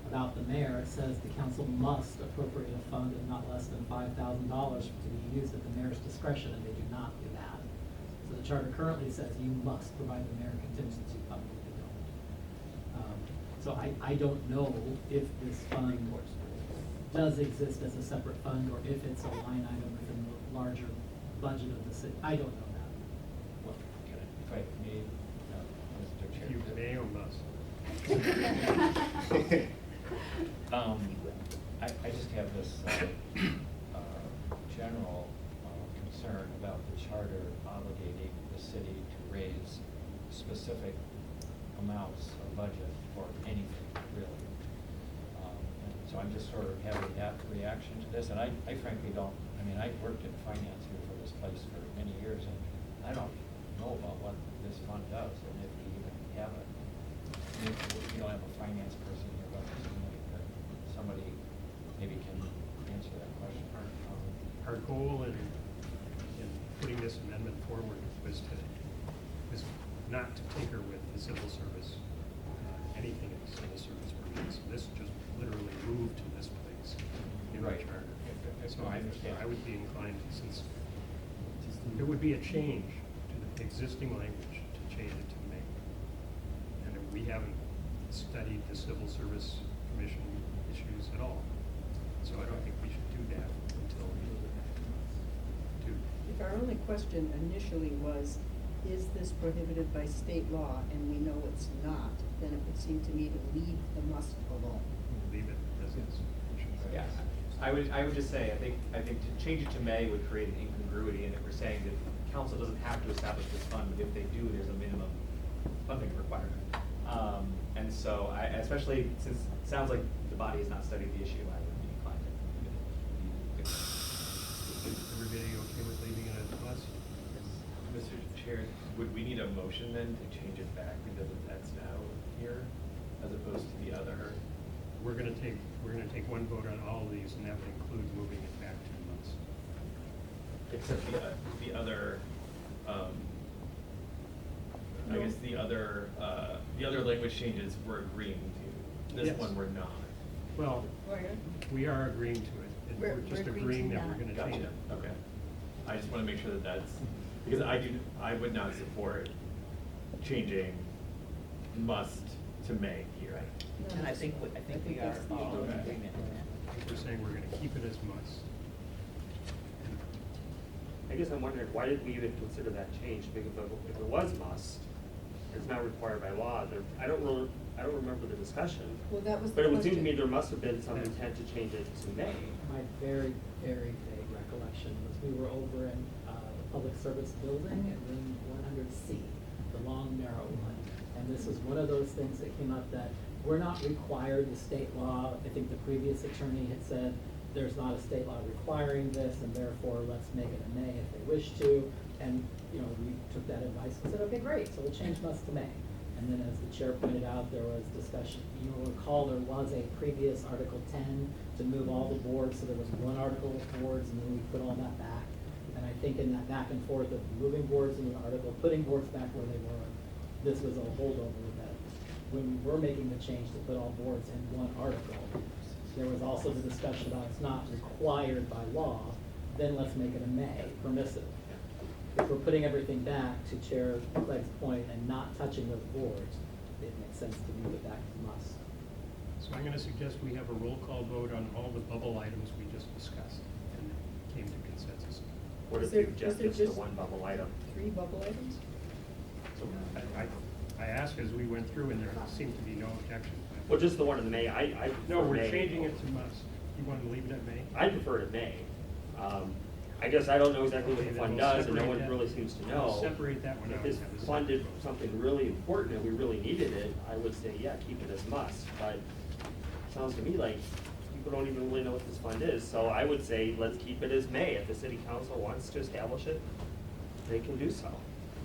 about the mayor, it says the council must appropriate a fund of not less than $5,000 to be used at the mayor's discretion, and they do not do that. So the charter currently says you must provide the mayor contingency fund if you don't. So I don't know if this fund does exist as a separate fund, or if it's a line item within the larger budget of the city. I don't know that. If I may specific amounts of budget for anything, really. And so I'm just sort of having that reaction to this, and I frankly don't, I mean, I worked in finance here for this place for many years, and I don't know about what this fund does, and if we even have it. If you don't have a finance person here, but somebody maybe can answer that question. Our goal in putting this amendment forward was not to tinker with the civil service, anything in the civil service provisions. This just literally moved to this place in our Right. charter. So I understand. I would be inclined, since it would be a change to the existing language to change it to may. And we haven't studied the civil service commission issues at all. So I don't think we should do that until we do. If our only question initially was, is this prohibited by state law, and we know it's not, then it would seem to me to leave the must alone. Leave it as is. Yeah, I would just say, I think to change it to may would create an incongruity, and if we're saying that council doesn't have to establish this fund, but if they do, there's a minimum funding requirement. And so especially since it sounds like the body has not studied the issue, I would be inclined to. Everybody okay with leaving it as must? Mr. Chair, would we need a motion then to change it back because that's now here, as opposed to the other? We're gonna take one vote on all of these, and that would include moving it back 2 months. Except the other, I guess the other language changes we're agreeing to. This Yes. one we're not. Well, we are agreeing to it, and We're we're just agreeing agreeing to that we're not. gonna change Gotcha, it. okay. I just want to make sure that that's, because I would not support changing must to may here. And I think we are all in Okay. agreement with that. We're saying we're gonna keep it as must. I guess I'm wondering, why did we even consider that change? Because if it was must, it's not required by law, I don't remember the discussion. Well, that was the But it would seem to me question. there must have been some intent to change it to may. My very, very vague recollection was we were over in the public service building in room 100C, the long, narrow one. And this was one of those things that came up that we're not required, the state law, I think the previous attorney had said, there's not a state law requiring this, and therefore let's make it a may if they wish to. And, you know, we took that advice and said, okay, great, so we'll change must to may. And then as the chair pointed out, there was discussion, you'll recall there was a previous Article 10 to move all the boards, so there was one article with boards, and then we put all that back. And I think in that back and forth of moving boards in an article, putting boards back where they were, this was a holdover that when we were making the change to put all boards in one article, there was also the discussion about it's not required by law, then let's make it a may, permissive. If we're putting everything back, to Chair Clegg's point, and not touching those boards, it makes sense to move it back to must. So I'm gonna suggest we have a roll call vote on all the bubble items we just discussed and came to consensus. What Is if you there- just is there it's the just one bubble item? 3 bubble items? So, I asked as we went through, and there seemed to be no objection. well, just the one in the may, I No, prefer we're may. changing it to must. You want to leave it at may? I prefer it may. I guess I don't know exactly what Okay, the then fund we'll does, and no separate one that. really seems to We'll know. separate that one If out this and have a fund did separate vote. something really important and we really needed it, I would say, yeah, keep it as must, but it sounds to me like people don't even really know what this fund is, so I would say, let's keep it as may. If the city council wants to establish it, they can do so.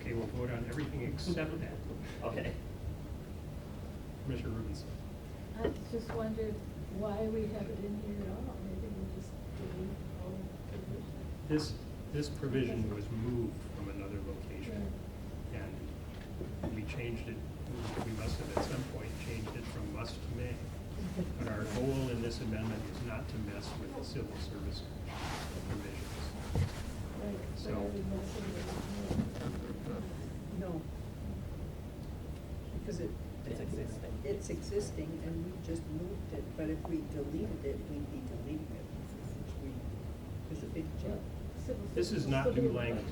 Okay, we'll vote on everything except that. Okay. Commissioner Rubinstein. I just wondered why we have it in here at all. Maybe we just delete all provisions. This provision was moved from another location, and we changed it, we must have at some point changed it from must to may. But our goal in this amendment is not to mess with the civil service provisions. Right, So- but are we messing with it? No. Because it's existing, and we just moved it, but if we deleted it, we'd be deleting it, which is a big jump. Civil This is service not still new be- language.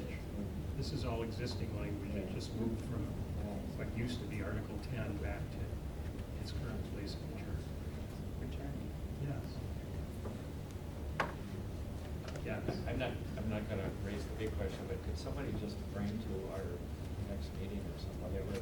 This is all existing language. It just moved from what used to be Article 10 back to its current place in the church. Returning. Yes. Yes. I'm not gonna raise the big question, but could somebody just bring to our next meeting or some whatever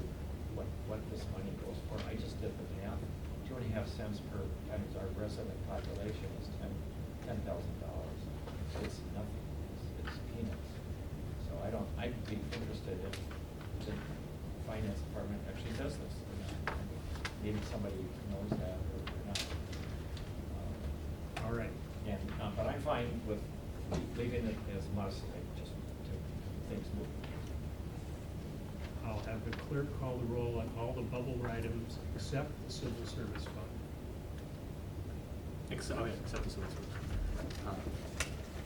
maybe somebody knows that or not. All right. And, but I'm fine with leaving it as must, like, just to things move. I'll have the clerk call the roll on all the bubble items except the civil service fund. Except the civil service.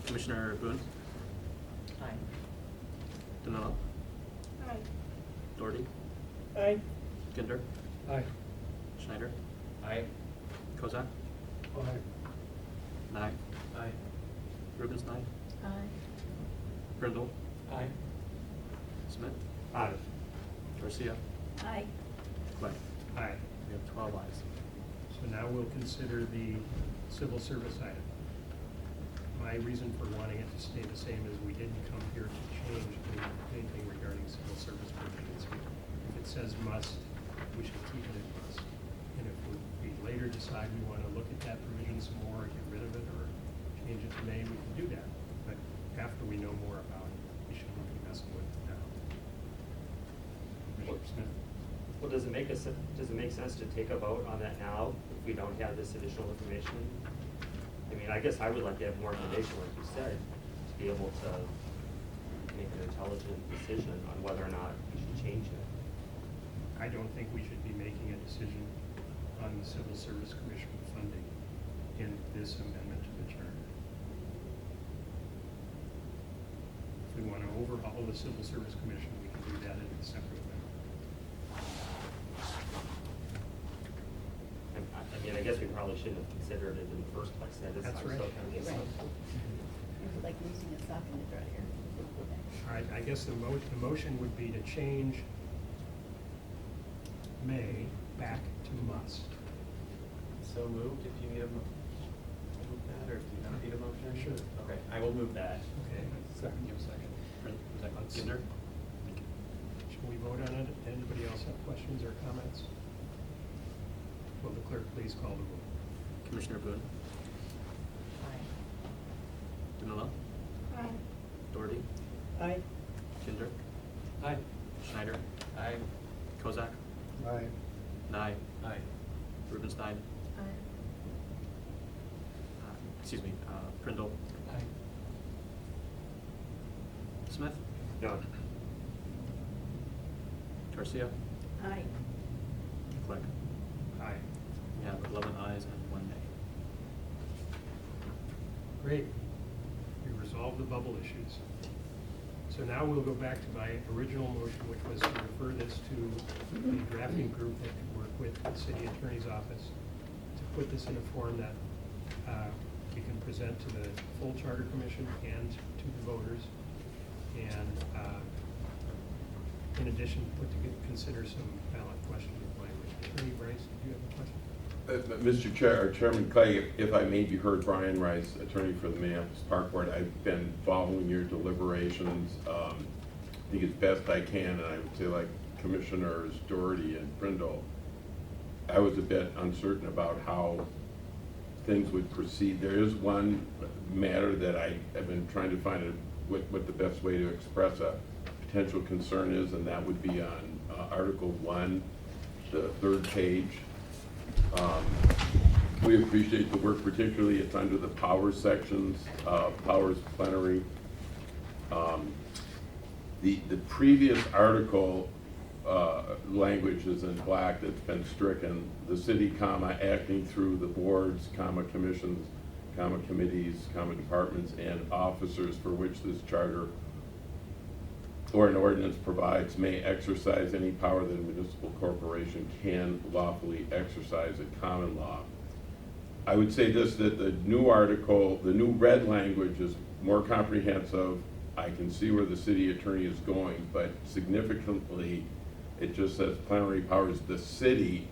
Commissioner Boone, Aye. Danilo, Aye. Doherty, Aye. Ginder, Aye. Schneider, Aye. Kozak, Aye. Nye, Aye. Rubenstein, Aye. Brindle, Aye. Smith, Aye. Garcia, Aye. Clay. Aye. We have 12 ayes. So now we'll consider the civil service item. My reason for wanting it to stay the same is we didn't come here to change anything regarding civil service provisions. If it says must, we should keep it as must. And if we later decide we want to look at that provision some more, or get rid of it, or change it to may, we can do that. But after we know more about it, we shouldn't be messing with it now. Commissioner Smith? Well, does it make sense to take a vote on that now if we don't have this additional information? I mean, I guess I would like to have more information, like you said, to be able to make an intelligent decision on whether or not we should change it. I don't think we should be making a decision on the Civil Service Commission funding in this amendment to the charter. If we want to overhaul the Civil Service Commission, we can do that in a separate amendment. I mean, I guess we probably shouldn't have considered it in the first place. That's right. You're right. You're like losing a sock in the dryer. All right, I guess the motion would be to change may back to must. So moved, if you need move that, or if you don't need a motion? Sure. Okay, I will move that. Okay. Second, give a second. Was that Ginder? Shall we vote on it? Anybody else have questions or comments? Will the clerk please call the roll? Commissioner Boone, Aye. Danilo, Aye. Doherty, Aye. Ginder, Aye. Schneider, Aye. Kozak, Aye. Nye, Aye. Rubenstein, Aye. Prindle, Aye. Smith, No, Garcia, Aye. Click. Aye. We have 11 ayes and 1 nay. Great. We resolved the bubble issues. So now we'll go back to my original motion, which was to refer this to the drafting group that could work with the city attorney's office to put this in a form that we can present to the full charter commission and to the voters. And in addition, consider some ballot question language. Attorney Bryce, do you have a question? Mr. Chair, or Chairman Clay, if I may be heard, Brian Rice, attorney for the Minneapolis Park Board. I've been following your deliberations. I think as best I can, and I would say like Commissioners Doherty and Brindle, I was a bit uncertain about how things would proceed. There is one matter that I have been trying to find what the best way to express a potential concern is, and that would be on Article 1, the third page. We appreciate the work, particularly it's under the powers sections, powers plenary. The previous article language is in black that's been stricken. The city, comma, acting through the boards, comma, commissions, comma, committees, comma, departments, and officers for which this charter or an ordinance provides may exercise any power that a municipal corporation can lawfully exercise at common law. I would say this, that the new article, the new red language is more comprehensive. I can see where the city attorney is going, but significantly, it just says plenary powers the city,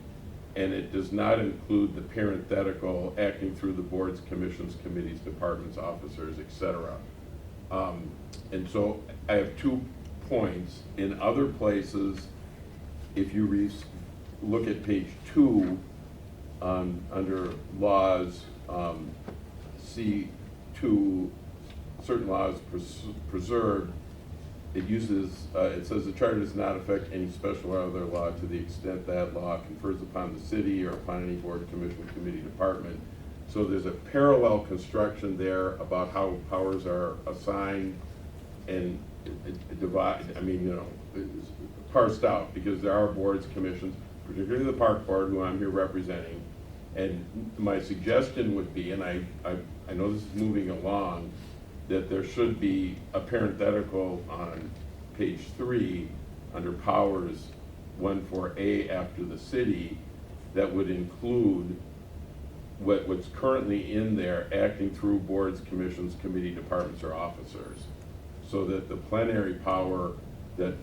and it does not include the parenthetical acting through the boards, commissions, committees, departments, officers, etc. And so I have 2 points. In other places, if you look at page 2, under laws, C2, certain laws preserved, it uses, it says the charter does not affect any special or other law to the extent that law confers upon the city or upon any board, commission, committee, department. So there's a parallel construction there about how powers are assigned and divide, I mean, you know, it's parsed out, because there are boards, commissions, particularly the park board, who I'm here representing. And my suggestion would be, and I know this is moving along, that there should be a parenthetical on page 3 under powers 1(4)A after the city that would include what's currently in there, acting through boards, commissions, committee, departments, or officers. So that the plenary power that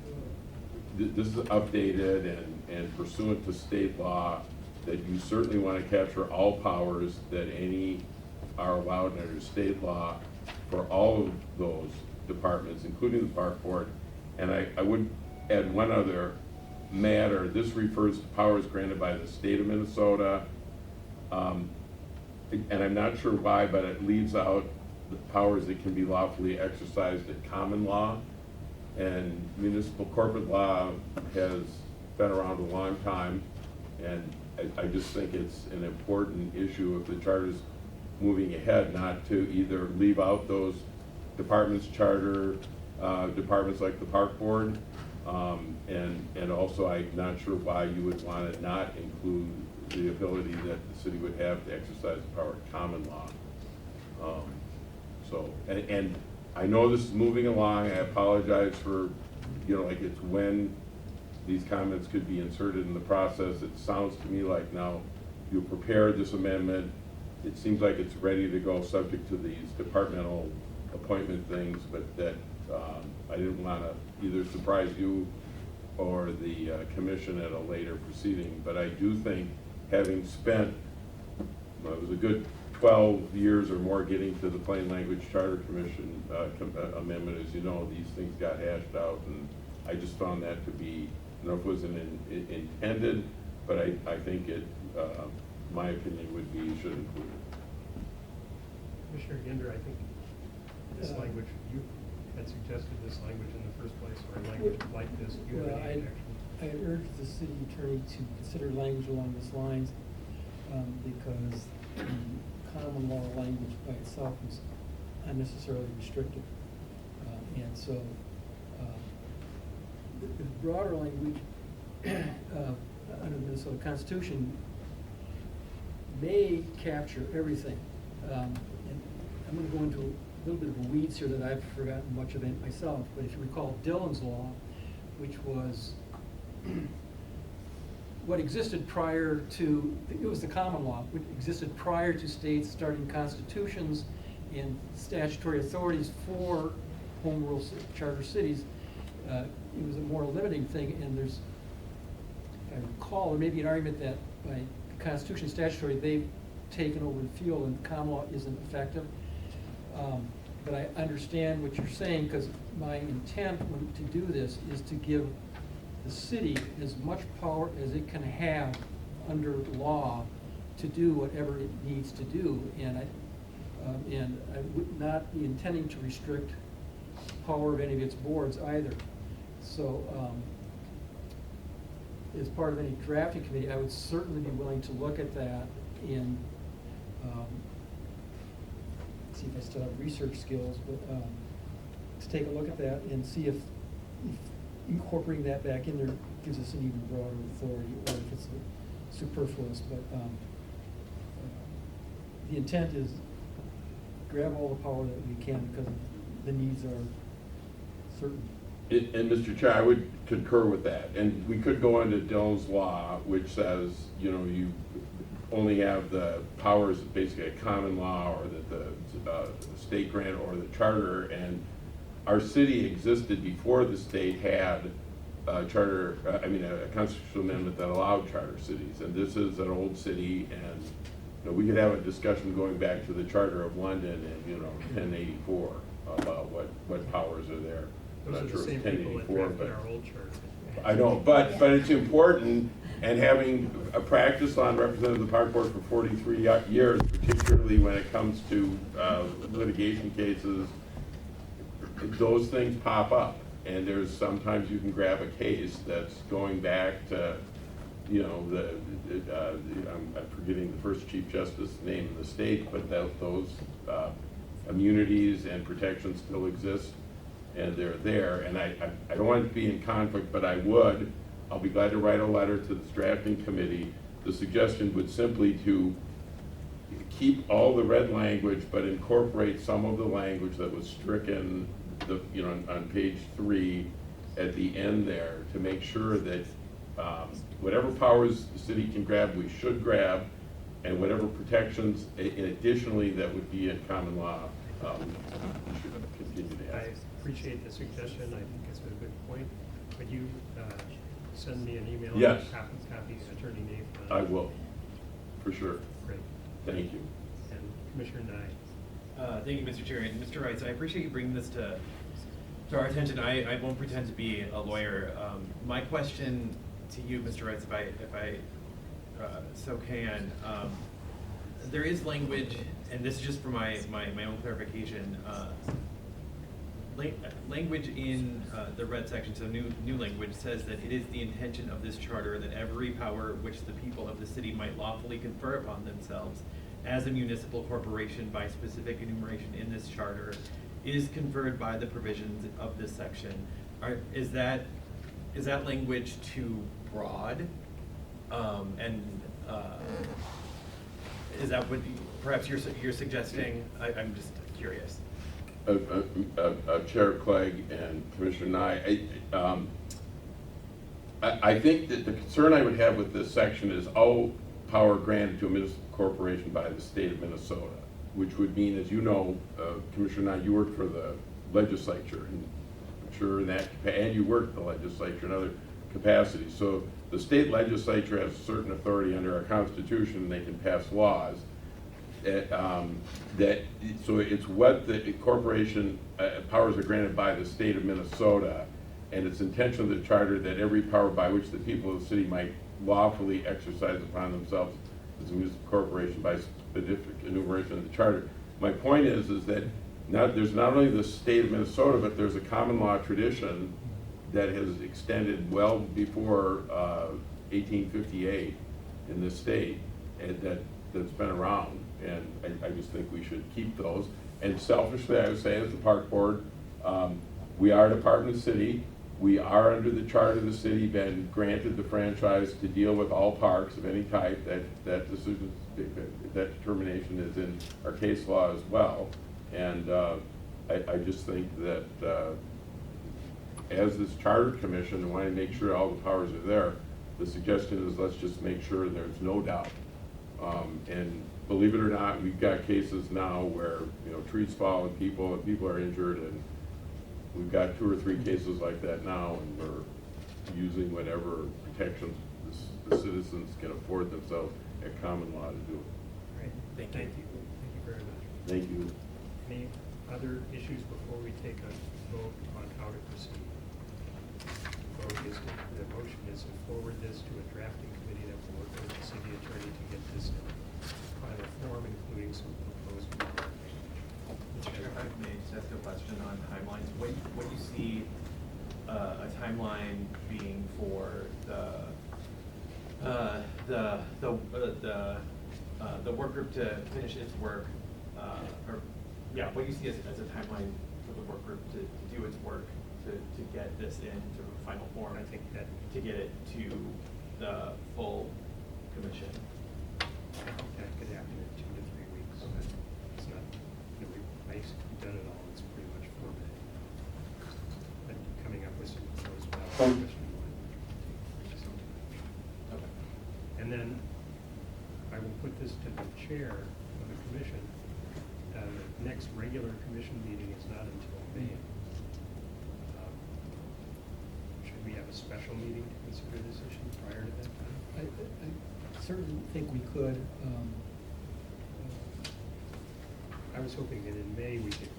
this is updated and pursuant to state law, that you certainly want to capture all powers that any are allowed under state law for all of those departments, including the park board. And I would add one other matter. This refers to powers granted by the state of Minnesota. And I'm not sure why, but it leaves out the powers that can be lawfully exercised at common law. And municipal corporate law has been around a long time, and I just think it's an important issue if the charter's moving ahead, not to either leave out those departments, charter departments like the park board, and also I'm not sure why you would want to not include the ability that the city would have to exercise the power of common law. And I know this is moving along. I apologize for, like it's when these comments could be inserted in the process. It sounds to me like now you prepared this amendment. It seems like it's ready to go, subject to these departmental appointment things, but that I didn't want to either surprise you or the commission at a later proceeding. But I do think, having spent, it was a good 12 years or more getting to the plain language charter commission amendment, as you know, these things got hashed out, and I just found that to be, I don't know if it was intended, but I think it, my opinion would be, should include it. Commissioner Ginder, I think this language, you had suggested this language in the first place, or a language like this. Do you have any objection? I urge the city attorney to consider language along these lines, because common law language by itself is unnecessarily restrictive. And so the broader language under the Minnesota Constitution may capture everything. And I'm going to go into a little bit of a weeds here that I've forgotten much of it myself, but if you recall Dillon's Law, which was what existed prior to, it was the common law, which existed prior to states starting constitutions and statutory authorities for home rule charter cities. It was a more limiting thing, and there's, if I recall, there may be an argument that by Constitution and statutory, they've taken over the field and common law isn't effective. But I understand what you're saying, because my intent to do this is to give the city as much power as it can have under law to do whatever it needs to do. And I would not be intending to restrict power of any of its boards either. So as part of any drafting committee, I would certainly be willing to look at that and see if I still have research skills, but to take a look at that and see if incorporating that back in there gives us an even broader authority, or if it's superfluous. But the intent is grab all the power that we can, because the needs are certain. And Mr. Chair, I would concur with that. And we could go into Dillon's Law, which says, you only have the powers of basically a common law, or that the state grant or the charter. And our city existed before the state had a charter, a constitutional amendment that allowed charter cities. And this is an old city, and we could have a discussion going back to the Charter of London in 1084 about what powers are there. I'm Those not are sure the it's same people that 1084, drafted but our old charter. I know, but it's important, and having a practice on representative of the park board for 43 years, particularly when it comes to litigation cases, those things pop up. And there's, sometimes you can grab a case that's going back to, you know, I'm forgetting the first Chief Justice name in the state, but those immunities and protections still exist, and they're there. And I don't want it to be in conflict, but I'll be glad to write a letter to this drafting committee. The suggestion would simply to keep all the red language, but incorporate some of the language that was stricken, on page 3 at the end there, to make sure that whatever powers the city can grab, we should grab, and whatever protections, additionally, that would be in common law, we should continue to I have. appreciate the suggestion. I think it's a good point. Could you send me an email? Yes. Copy Attorney Nathan. I will, for sure. Great. Thank you. And Commissioner Nye. Thank you, Mr. Chair. And Mr. Rice, I appreciate you bringing this to our attention. I won't pretend to be a lawyer. My question to you, Mr. Rice, if I so can, there is language, and this is just for my own clarification, language in the red section, so new language, says that it is the intention of this charter that every power which the people of the city might lawfully confer upon themselves as a municipal corporation by specific enumeration in this charter is conferred by the provisions of this section. Is that language too broad? Is that what perhaps you're suggesting? I'm just curious. Chair Clegg and Commissioner Nye, I think that the concern I would have with this section is all power granted to a municipal corporation by the state of Minnesota, which would mean, as you know, Commissioner Nye, you worked for the legislature, and I'm sure in that, and you worked the legislature in other capacities. So the state legislature has certain authority under our Constitution, and they can pass laws. So it's what the corporation powers are granted by the state of Minnesota, and it's intention of the charter that every power by which the people of the city might lawfully exercise upon themselves as a municipal corporation by specific enumeration of the charter. My point is that there's not only the state of Minnesota, but there's a common law tradition that has extended well before 1858 in this state, and that's been around. And I just think we should keep those. And selfishly, I would say, as the park board, we are a department of the city. We are, under the charter of the city, been granted the franchise to deal with all parks of any type. That decision, that determination is in our case law as well. And I just think that as this charter commission, and wanting to make sure all the powers are there, the suggestion is let's just make sure there's no doubt. And believe it or not, we've got cases now where, trees fall and people are injured, and we've got 2 or 3 cases like that now, and we're using whatever protections the citizens can afford themselves at common law to do. Great. Thank you. Thank you very much. Thank you. Any other issues before we take a vote on how to proceed? The motion is to forward this to a drafting committee that will work with the city attorney to get this in final form, including some proposed modifications. Mr. Chair, if I may just ask a question on timelines. What do you see a timeline being for the work group to finish its work? What do you see as a timeline for the work group to do its work to get this into final form? I think that to get it to the full commission. that could happen in 2 to 3 weeks. It's not, we've basically done it all. It's pretty much formatted. And coming up with some proposed ballot question. Okay. And then I will put this to the chair of the commission. The next regular commission meeting is not until May. Should we have a special meeting to consider this issue prior to that time? I certainly think we could. I was hoping that in May we could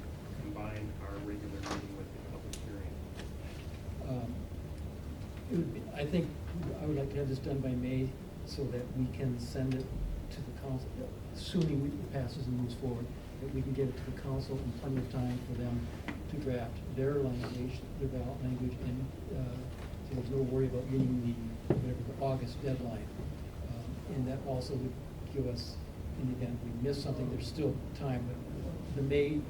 combine our regular meeting with the public hearing. I think I would like to have this done by May so that we can send it to the council, assuming it passes and moves forward, that we can get it to the council in plenty of time for them to draft their language, their ballot language, and so there's no worry about meeting the August deadline. And that also would give us, in the event we miss something, there's still time, but the May,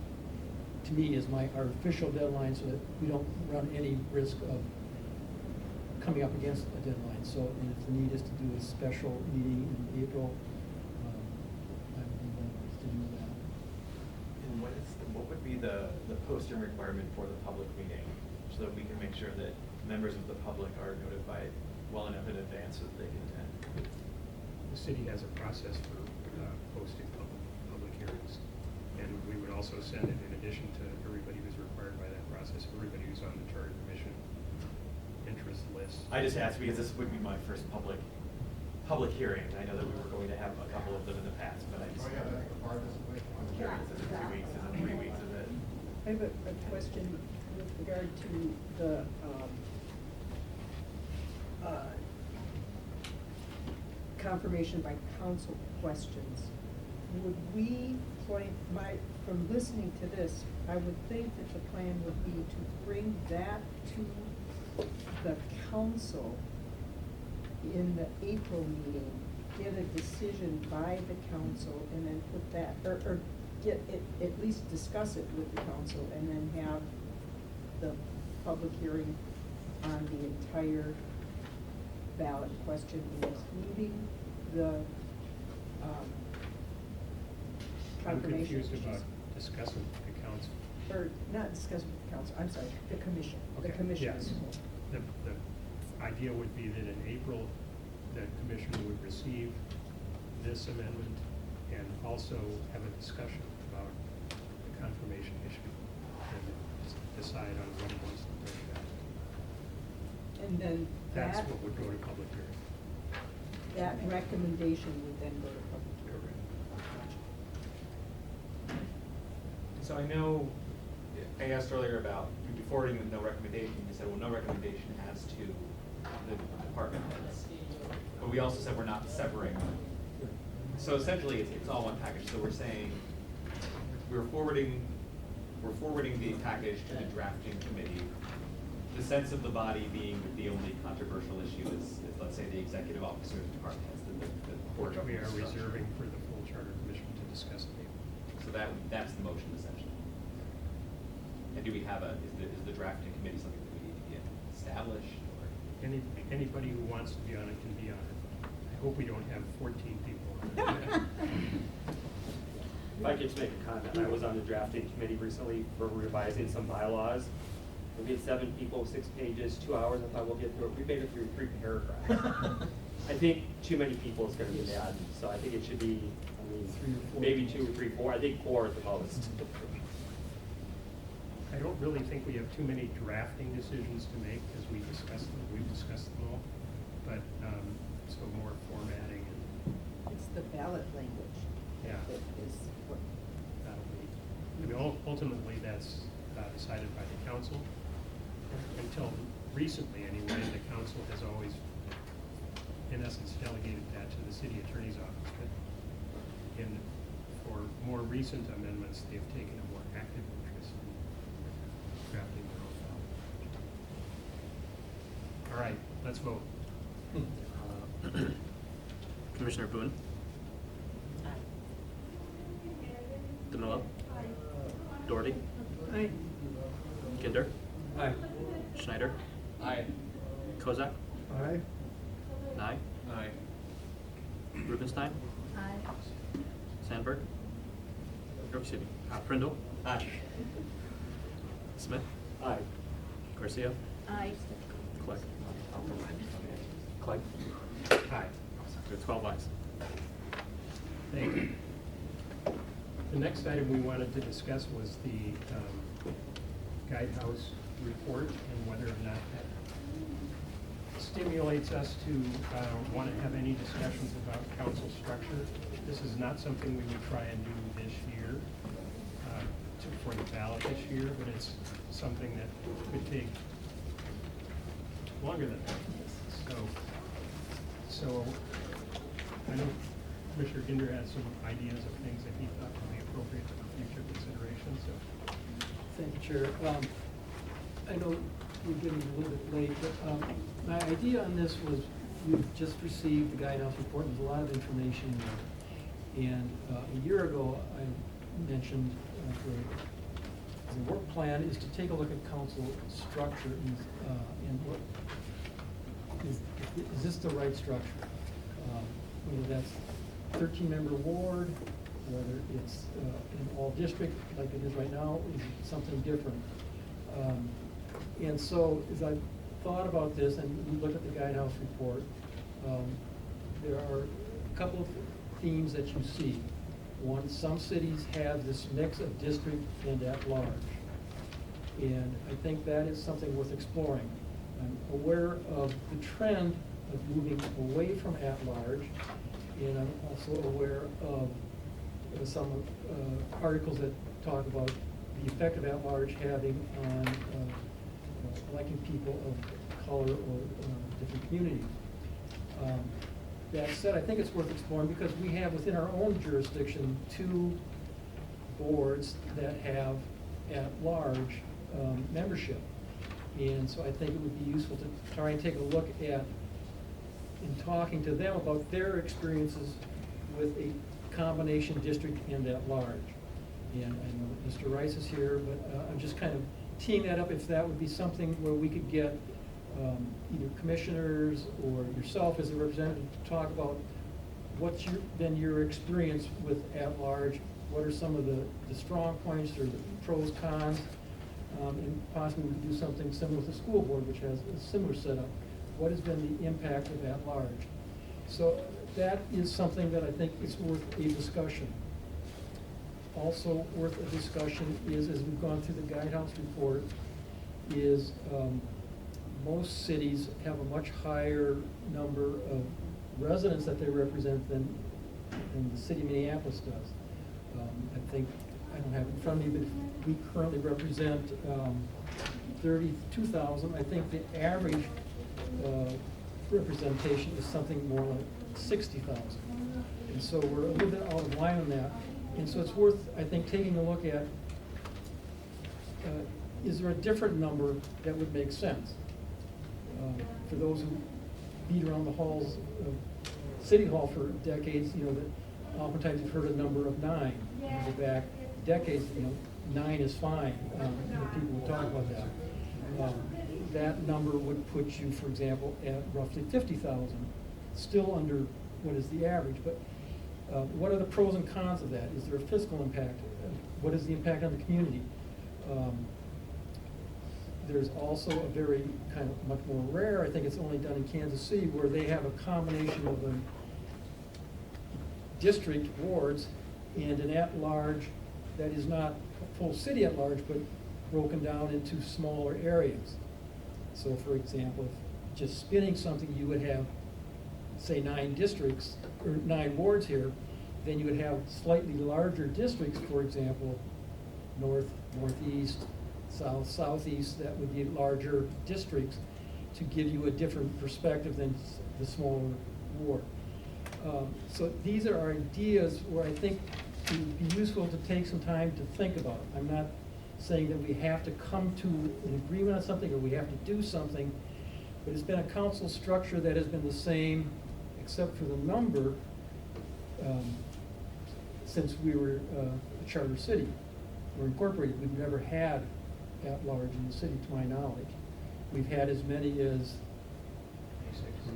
to me, is our official deadline, so that we don't run any risk of coming up against a deadline. So, and if the need is to do a special meeting in April, I would be willing to do that. And what would be the posting requirement for the public meeting, so that we can make sure that members of the public are notified well enough in advance so that they can attend? The city has a process for posting public hearings. And we would also send it in addition to everybody who's required by that process, everybody who's on the Charter Commission interest list. I just asked because this would be my first public hearing. I know that we were going to have a couple of them in the past, but I just. I'm curious, is it 2 weeks, is it 3 weeks, is it? I have a question with regard to the, confirmation by council questions. Would we plan, from listening to this, I would think that the plan would be to bring that to the council in the April meeting, get a decision by the council, and then put that, or get it, at least discuss it with the council, and then have the public hearing on the entire ballot question, including the I'm confirmation. confused about discussing with the council. Or not discuss with the council, I'm sorry, the commission, the Okay, commission yeah. as a whole. The idea would be that in April, the commission would receive this amendment and also have a discussion about the confirmation issue and decide on what it wants to bring back. And then That's that, what would go to public hearing. that recommendation would then go to public hearing. So I know, I asked earlier about forwarding with no recommendation. You said, well, no recommendation as to the department heads. But we also said we're not separating them. So essentially, it's all one package. So we're saying, we're forwarding the package to the drafting committee. The sense of the body being that the only controversial issue is let's say, the executive officers, department heads, the board of Which we are governors structure. reserving for the full charter commission to discuss it. So that's the motion essentially. And do we have is the drafting committee something that we need to get established or? Anybody who wants to be on it can be on it. I hope we don't have 14 people on it. If I could just make a comment, I was on the drafting committee recently for revising some bylaws. We had 7 people, 6 pages, 2 hours. I thought we'll get through it. We made it through 3 paragraphs. I think too many people is gonna be bad, so I think it should be, I mean, 3 or 4 maybe pages. 2 or 3, 4. I think 4 at the most. I don't really think we have too many drafting decisions to make because we've discussed them all. But, so more formatting and, It's the ballot language. Yeah. That is what, that'll be, I mean, ultimately, that's decided by the council. Until recently, anyway, the council has always, in essence, delegated that to the city attorney's office. But for more recent amendments, they've taken a more active interest in drafting their own ballot. All right, let's vote. Commissioner Boone? DeMillo? Doherty? Aye. Kinder? Aye. Schneider? Aye. Kozak? Aye. Nye? Aye. Rubenstein? aye. Sandberg? Or, excuse me, Prindle? Aye. Smith? Aye. Garcia? Aye. Clegg? Clegg? Aye. There are 12 ayes. Thank you. The next item we wanted to discuss was the guidehouse report and whether or not that stimulates us to want to have any discussions about council structure. This is not something we would try and do this year for the ballot this year, but it's something that could take longer than that. So I know Commissioner Ginder had some ideas of things that he thought would be appropriate for future consideration, so. Thank you, Chair. I know we're getting a little bit late, but my idea on this was, we've just received the guidance report, and there's a lot of information in there. And a year ago, I mentioned the work plan is to take a look at council structure and what, is this the right structure? Whether that's 13-member ward, whether it's an all-district like it is right now, is it something different? And so as I thought about this and we look at the guidehouse report, there are a couple of themes that you see. One, some cities have this mix of district and at-large. And I think that is something worth exploring. I'm aware of the trend of moving away from at-large, and I'm also aware of some articles that talk about the effect of at-large having on electing people of color or different communities. That said, I think it's worth exploring because we have within our own jurisdiction 2 boards that have at-large membership. And so I think it would be useful to try and take a look at, in talking to them about their experiences with a combination district and at-large. And I know that Mr. Rice is here, but I'm just kind of teeing that up if that would be something where we could get either commissioners or yourself as a representative to talk about what's been your experience with at-large, what are some of the strong points or the pros, cons, and possibly we could do something similar with the school board, which has a similar setup. What has been the impact of at-large? So that is something that I think is worth a discussion. Also worth a discussion is, as we've gone through the guidehouse report, is most cities have a much higher number of residents that they represent than the city of Minneapolis does. I think, I don't have it in front of me, but we currently represent 32,000. I think the average representation is something more like 60,000. And so we're a little bit out of line on that. And so it's worth, I think, taking a look at, is there a different number that would make sense? For those who beat around the halls of City Hall for decades, you know, that oftentimes you've heard a number of 9. You go back decades, you know, 9 is fine. You know, people will talk about that. That number would put you, for example, at roughly 50,000, still under what is the average. But what are the pros and cons of that? Is there a fiscal impact? What is the impact on the community? There's also a very kind of much more rare, I think it's only done in Kansas City, where they have a combination of a district wards and an at-large that is not a full city at-large, but broken down into smaller areas. So for example, if just spinning something, you would have, say, 9 districts, or 9 wards here, then you would have slightly larger districts, for example, north, northeast, south, southeast, that would be larger districts to give you a different perspective than the smaller ward. So these are ideas where I think it would be useful to take some time to think about. I'm not saying that we have to come to an agreement on something or we have to do something, but it's been a council structure that has been the same, except for the number, since we were a charter city or incorporated. We've never had at-large in the city, to my knowledge. We've had as many as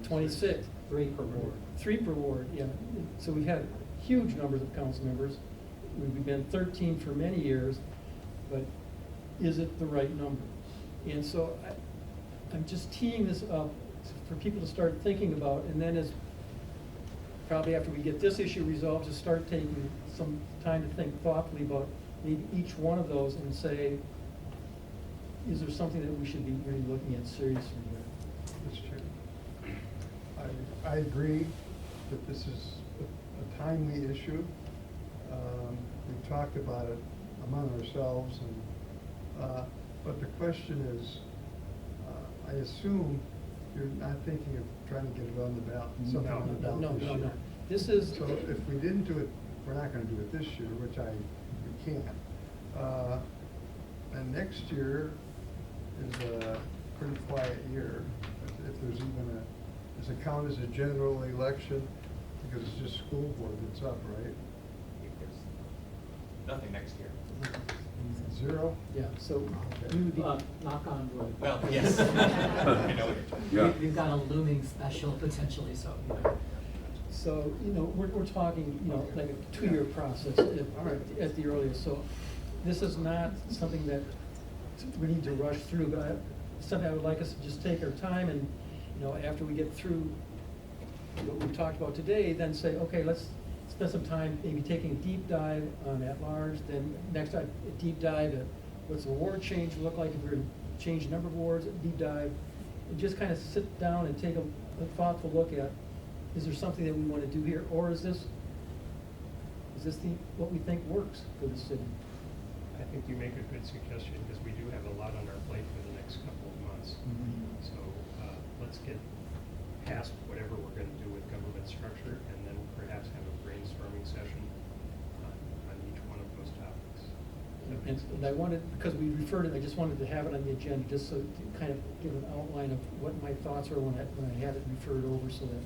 26. 3 per ward. 3 per ward, yeah. So we've had huge numbers of council members. We've been 13 for many years, but is it the right number? And so I'm just teeing this up for people to start thinking about, and then as probably after we get this issue resolved, to start taking some time to think thoughtfully about maybe each one of those and say, is there something that we should be really looking at seriously here? Mr. Chairman, I agree that this is a timely issue. We've talked about it among ourselves, and but the question is, I assume you're not thinking of trying to get it on the ballot, something on the ballot this year. No. This is. So if we didn't do it, we're not gonna do it this year, which we can't. And next year is a pretty quiet year, if there's even a, does it count as a general election? Because it's just school board that's up, right? There's nothing next year. Zero? Yeah, so Okay. we would be, Knock on wood. Well, yes. I know what you're Yeah. We've got a looming special potentially, so, you know. so, we're talking, like a 2-year process at the earliest. So this is not something that we need to rush through, but something I would like us to just take our time and, after we get through what we've talked about today, then say, okay, let's spend some time maybe taking a deep dive on at-large, then next time, a deep dive at what's the ward change look like, if we're gonna change the number of wards, a deep dive, and just kind of sit down and take a thoughtful look at, is there something that we want to do here, or is this what we think works for the city? I think you make a good suggestion, because we do have a lot on our plate for the next couple of months. So, let's get past whatever we're gonna do with government structure, and then perhaps have a brainstorming session on each one of those topics. And I wanted, because we referred it, I just wanted to have it on the agenda, just so to kind of give an outline of what my thoughts were when I had it referred over, so that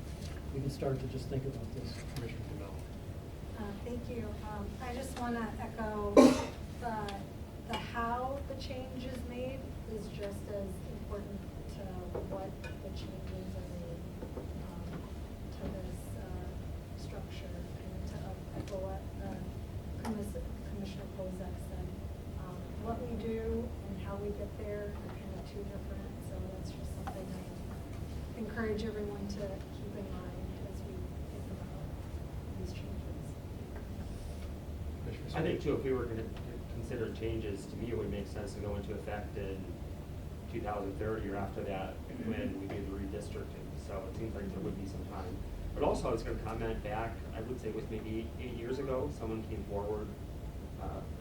we can start to just think about this. Commissioner DeMello. Thank you. I just want to echo the how the change is made is just as important to what the changes are made to this structure. And to echo what Commissioner Kozak said, what we do and how we get there are kind of two different. So that's just something I encourage everyone to keep in mind as we think about these changes. I think too, if we were gonna consider changes, to me, it would make sense to go into effect in 2030 or after that, when we do the redistricting. So it seems like there would be some time. But also, I was gonna comment back, I would say it was maybe 8 years ago, someone came forward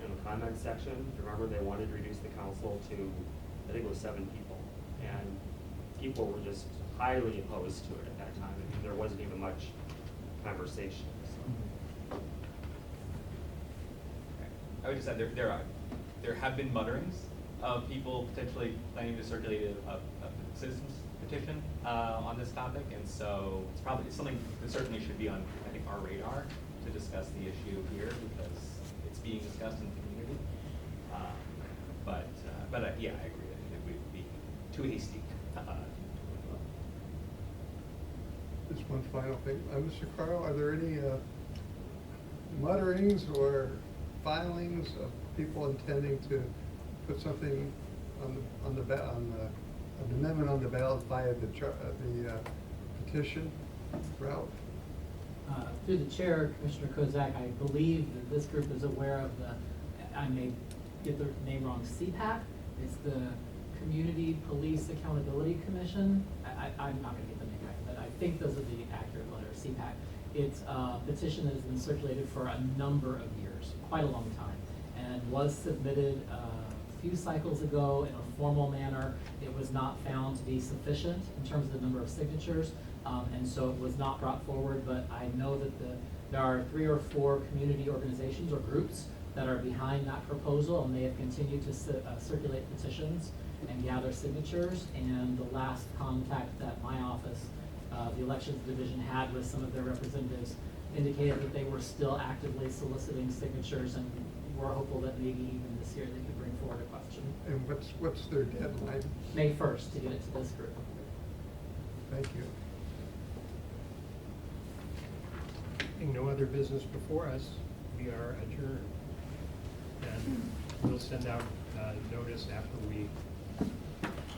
in the comment section. Remember, they wanted to reduce the council to, I think it was 7 people. And people were just highly opposed to it at that time. I mean, there wasn't even much conversation, so. I would just add, there have been mutterings of people potentially planning to circulate a citizens petition on this topic, and so it's something that certainly should be on, I think, our radar to discuss the issue here, because it's being discussed in the community. Yeah, I agree, I think it would be too hasty. Just one final thing, Mr. Carl, are there any mutterings or filings of people intending to put something on the an amendment on the ballot via the petition route? Through the chair, Commissioner Kozak, I believe that this group is aware of I may get the name wrong, CPAC. It's the Community Police Accountability Commission. I'm not gonna get the name right, but I think those are the accurate letters, CPAC. It's a petition that has been circulated for a number of years, quite a long time, and was submitted a few cycles ago in a formal manner. It was not found to be sufficient in terms of the number of signatures, and so it was not brought forward, but I know that there are 3 or 4 community organizations or groups that are behind that proposal, and they have continued to circulate petitions and gather signatures. And the last contact that my office, the elections division, had with some of their representatives indicated that they were still actively soliciting signatures, and we're hopeful that maybe even this year they could bring forward a question. And what's their deadline? May 1st to get it to this group. Thank you. Having no other business before us, we are adjourned. And we'll send out notice after we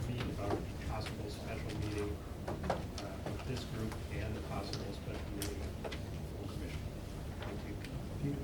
meet about possible special meeting with this group and the possible special meeting of the full commission. Thank you.